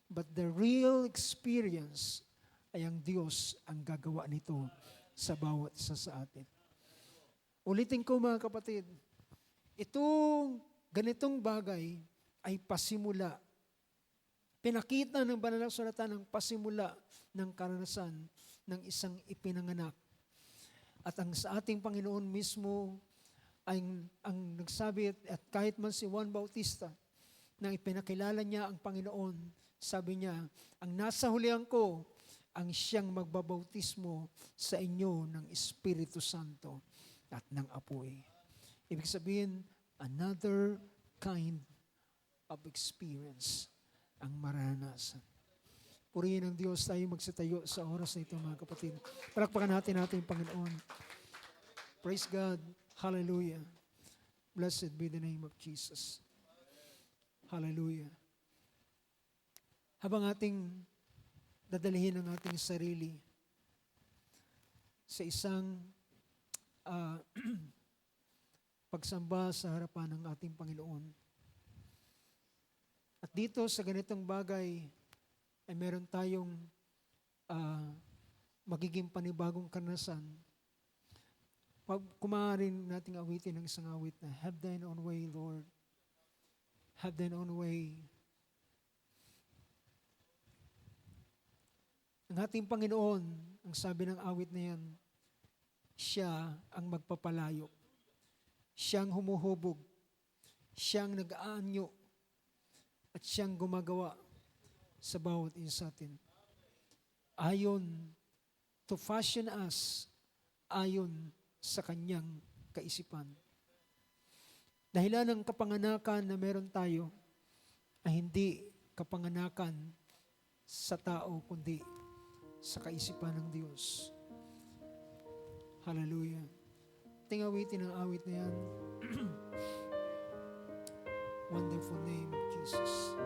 But the real experience ay ang Diyos ang gagawa nito sa bawat isa sa atin. Ulitin ko mga kapatid, itong ganitong bagay ay pasimula. Pinakita ng banal na salita ng pasimula ng karanasan ng isang ipinanganak. At ang sa ating Panginoon mismo ay ang nagsabi at kahit man si Juan Bautista nang ipinakilala niya ang Panginoon, sabi niya, ang nasa hulihan ko ang siyang magbabautismo sa inyo ng Espiritu Santo at ng apoy. Ibig sabihin, another kind of experience ang maranasan. Purihin ng Diyos, tayo magsitayo sa oras na ito, mga kapatid. Palakpakan natin ating Panginoon. Praise God. Hallelujah. Blessed be the name of Jesus. Hallelujah. Habang ating dadalhin ang ating sarili sa isang pagsamba sa harapan ng ating Panginoon. At dito sa ganitong bagay ay meron tayong magiging panibagong karanasan. Kumarin nating awitin ng isang awit na, have thine own way, Lord. Have thine own way. Ang ating Panginoon, ang sabi ng awit na yan, siya ang magpapalayo. Siyang humuhubog. Siyang nag-aanyo. At siyang gumagawa sa bawat isa sa atin. Ayon to fashion us, ayon sa kanyang kaisipan. Dahilan ng kapanganakan na meron tayo ay hindi kapanganakan sa tao, kundi sa kaisipan ng Diyos. Hallelujah. Tingawitin ang awit na yan. Wonderful name of Jesus.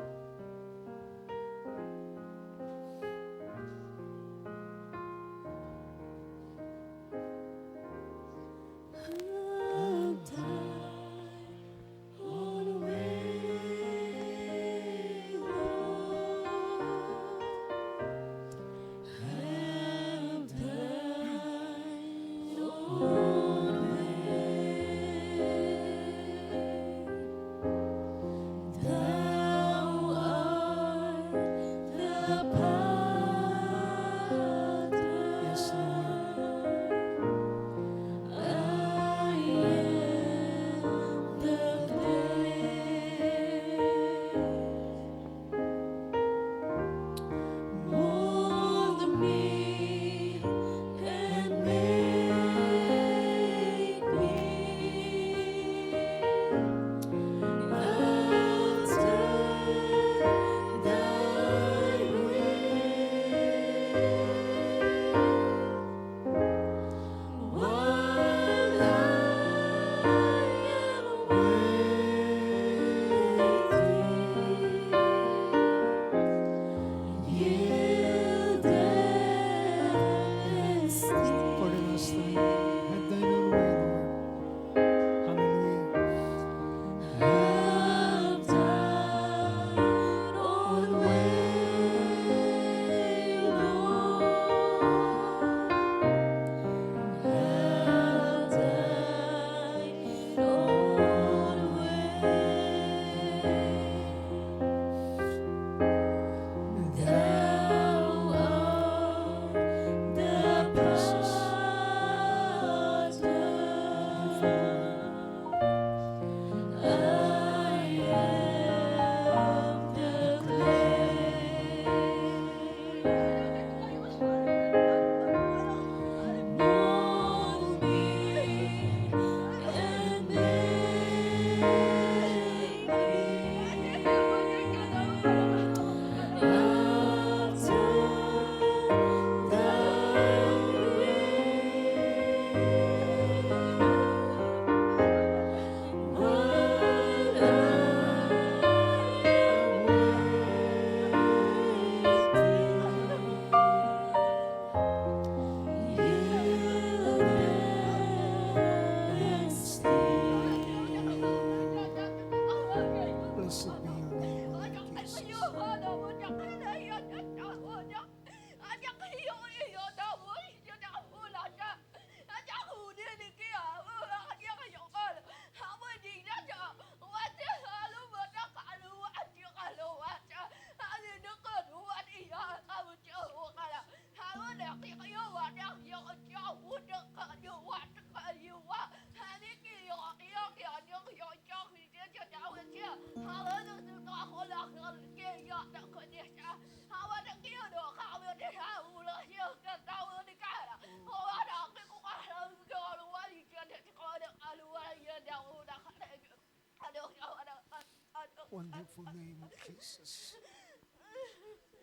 Wonderful name of Jesus.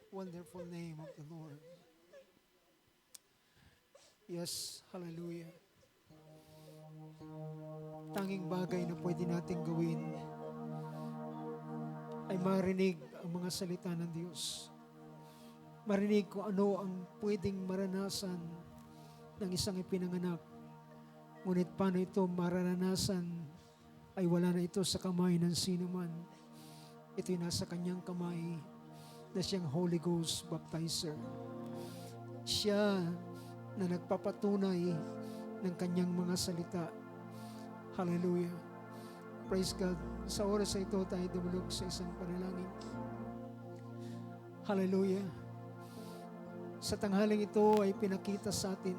Wonderful name of the Lord. Yes, hallelujah. Tanging bagay na pwede nating gawin ay marinig ang mga salita ng Diyos. Marinig kung ano ang pwedeng maranasan ng isang ipinanganak. Ngunit paano ito maranasan ay wala na ito sa kamay ng sino man. Ito'y nasa kanyang kamay na siyang Holy Ghost baptizer. Siya na nagpapatunay ng kanyang mga salita. Hallelujah. Praise God. Sa oras na ito tayo dumulog sa isang panalangin. Hallelujah. Sa tanghaling ito ay pinakita sa atin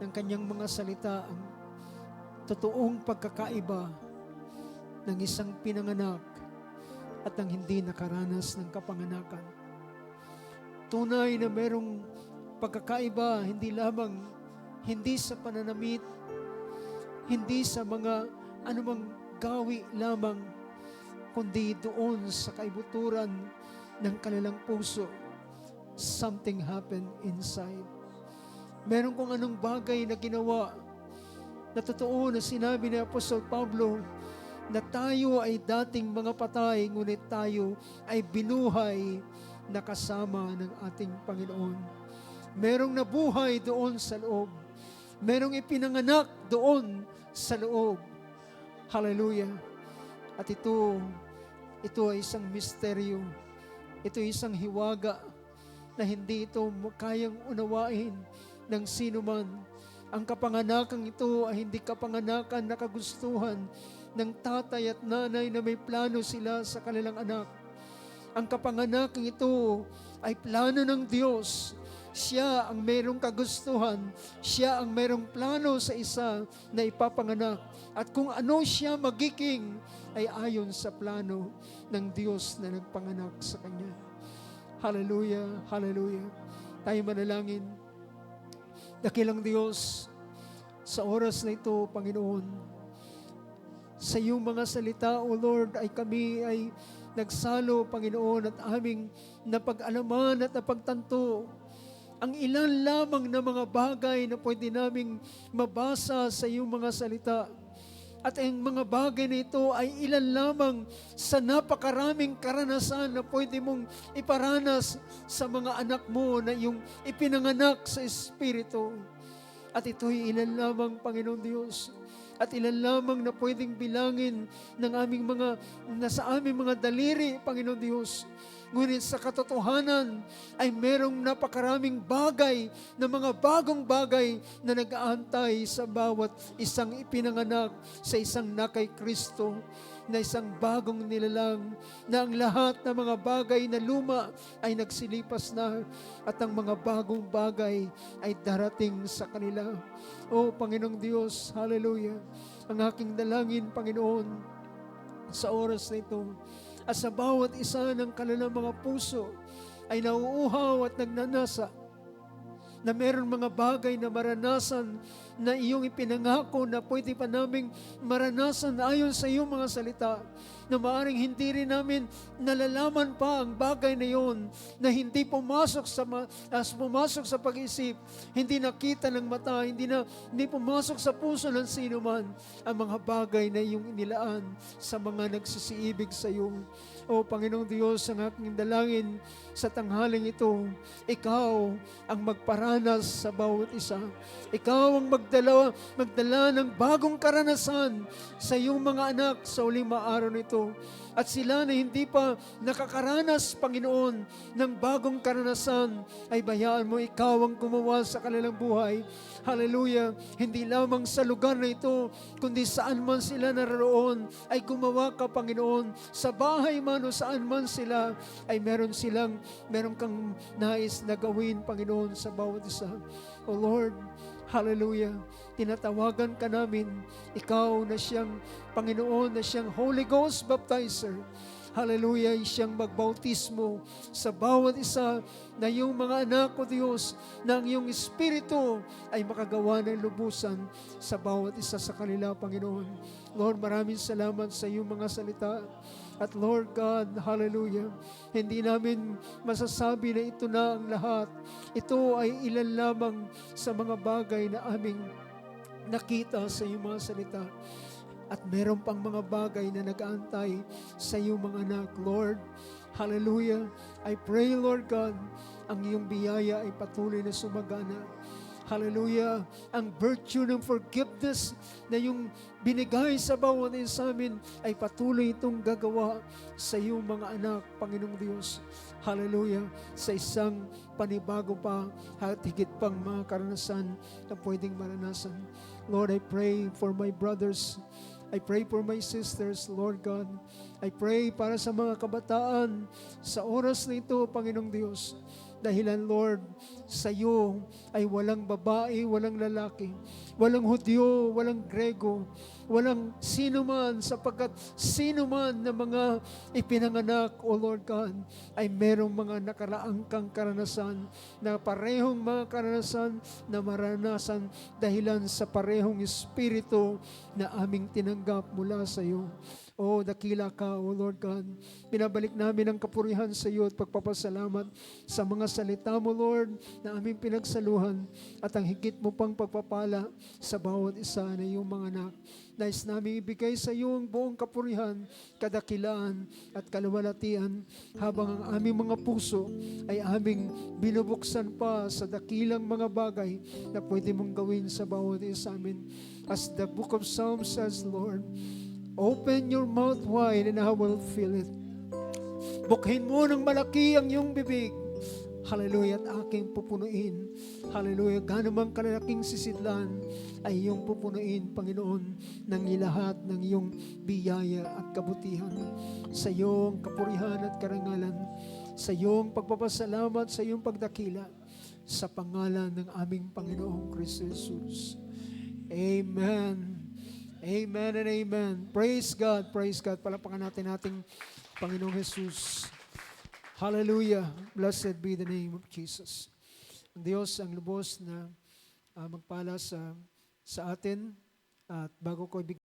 ng kanyang mga salita ang totoong pagkakaiba ng isang pinanganak at ng hindi nakaranas ng kapanganakan. Tunay na merong pagkakaiba, hindi sa pananamit, hindi sa mga anumang gawi lamang, kundi doon sa kaibuturan ng kanilang puso. Something happened inside. Meron kung anong bagay na ginawa na totoo na sinabi ni Apostol Pablo na tayo ay dating mga patay, ngunit tayo ay binuhay na kasama ng ating Panginoon. Merong nabuhay doon sa loob. Merong ipinanganak doon sa loob. Hallelujah. At ito ay isang misteryo. Ito ay isang hiwaga na hindi ito kayang unawain ng sino man. Ang kapanganakan ito ay hindi kapanganakan na kagustuhan ng tatay at nanay na may plano sila sa kanilang anak. Ang kapanganakan ito ay plano ng Diyos. Siya ang mayroong kagustuhan. Siya ang mayroong plano sa isa na ipapanganak. At kung ano siya magiging ay ayon sa plano ng Diyos na nagpanganak sa Kanya. Hallelujah, hallelujah. Tayo manalangin. Dakilang Diyos, sa oras na ito, Panginoon, sa iyong mga salita, O Lord, ay kami ay nagsalo, Panginoon, at aming napag-alaman at napagtanto ang ilan lamang na mga bagay na pwede naming mabasa sa iyong mga salita. At ang mga bagay na ito ay ilan lamang sa napakaraming karanasan na pwede mong iparanas sa mga anak mo na iyong ipinanganak sa Espiritu. At ito'y ilan lamang, Panginoon Diyos. At ilan lamang na pwedeng bilangin ng nasa aming mga daliri, Panginoon Diyos. Ngunit sa katotohanan ay merong napakaraming bagay na mga bagong bagay na nag-aantay sa bawat isang ipinanganak sa isang nakay Kristo, na isang bagong nilalang, na ang lahat ng mga bagay na luma ay nagsilipas na at ang mga bagong bagay ay darating sa kanila. O Panginoong Diyos, hallelujah, ang aking dalangin, Panginoon, sa oras na ito, at sa bawat isa ng kanilang mga puso ay nauuhaw at nagnanasa na meron mga bagay na maranasan na iyong ipinangako na pwede pa naming maranasan ayon sa iyong mga salita, na maaring hindi rin namin nalalaman pa ang bagay na iyon, na hindi pumasok sa pag-isip, hindi nakita ng mata, hindi pumasok sa puso ng sino man ang mga bagay na iyong inilaan sa mga nagsisiibig sa iyo. O Panginoong Diyos, ang aking dalangin sa tanghaling ito, Ikaw ang magparanas sa bawat isa. Ikaw ang magdala ng bagong karanasan sa iyong mga anak sa uling araw nito. At sila na hindi pa nakakaranas, Panginoon, ng bagong karanasan, ay bayaan mo Ikaw ang gumawa sa kanilang buhay. Hallelujah! Hindi lamang sa lugar na ito, kundi saan man sila naroon, ay gumawa ka, Panginoon. Sa bahay man o saan man sila, ay meron kang nais na gawin, Panginoon, sa bawat isa. O Lord, hallelujah, tinatawagan ka namin, Ikaw na siyang Panginoon, na siyang Holy Ghost Baptizer. Hallelujah, siyang magbautismo sa bawat isa na yung mga anak ko, Diyos, na ang iyong Espiritu ay makagawa ng lubusan sa bawat isa sa kanila, Panginoon. Lord, maraming salamat sa iyong mga salita. At Lord God, hallelujah, hindi namin masasabi na ito na ang lahat. Ito ay ilan lamang sa mga bagay na aming nakita sa iyong mga salita. At meron pang mga bagay na nag-aantay sa iyong mga anak, Lord. Hallelujah. I pray, Lord God, ang iyong biyaya ay patuloy na sumagana. Hallelujah. Ang virtue ng forgiveness na yung binigay sa bawat isa amin ay patuloy itong gagawa sa iyong mga anak, Panginoong Diyos. Hallelujah. Sa isang panibago pa at higit pang mga karanasan na pwedeng maranasan. Lord, I pray for my brothers. I pray for my sisters, Lord God. I pray para sa mga kabataan sa oras na ito, Panginoong Diyos, Dahilan, Lord, sa iyo ay walang babae, walang lalaki, walang Hudyo, walang Grego, walang sino man, sapagkat sino man na mga ipinanganak, O Lord God, ay merong mga nakaraang kang karanasan na parehong mga karanasan na maranasan dahilan sa parehong Espiritu na aming tinanggap mula sa iyo. O dakila ka, O Lord God. Pinabalik namin ang kapurihan sa iyo at pagpapasalamat sa mga salita mo, Lord, na aming pinagsaluhan at ang higit mo pang pagpapala sa bawat isa na iyong mga anak. Nais namin ibigay sa iyo ang buong kapurihan, kadakilaan at kaluwalhatian habang ang aming mga puso ay aming binubuksan pa sa dakilang mga bagay na pwede mong gawin sa bawat isa amin. As the book of Psalms says, Lord, open your mouth wide and I will fill it. Bukhin mo ng malaki ang iyong bibig. Hallelujah, at aking pupunuin. Hallelujah, ganamang kalalaking sisidlan ay iyong pupunuin, Panginoon, ng ilahat ng iyong biyaya at kabutihan. Sa iyong kapurihan at karangalan, sa iyong pagpapasalamat, sa iyong pagdakila, sa pangalan ng aming Panginoong Kristo Jesus. Amen. Amen and amen. Praise God, praise God. Palapakan natin ating Panginoong Jesus. Hallelujah. Blessed be the name of Jesus. Ang Diyos ang lubos na magpala sa atin. At bago ko ibigay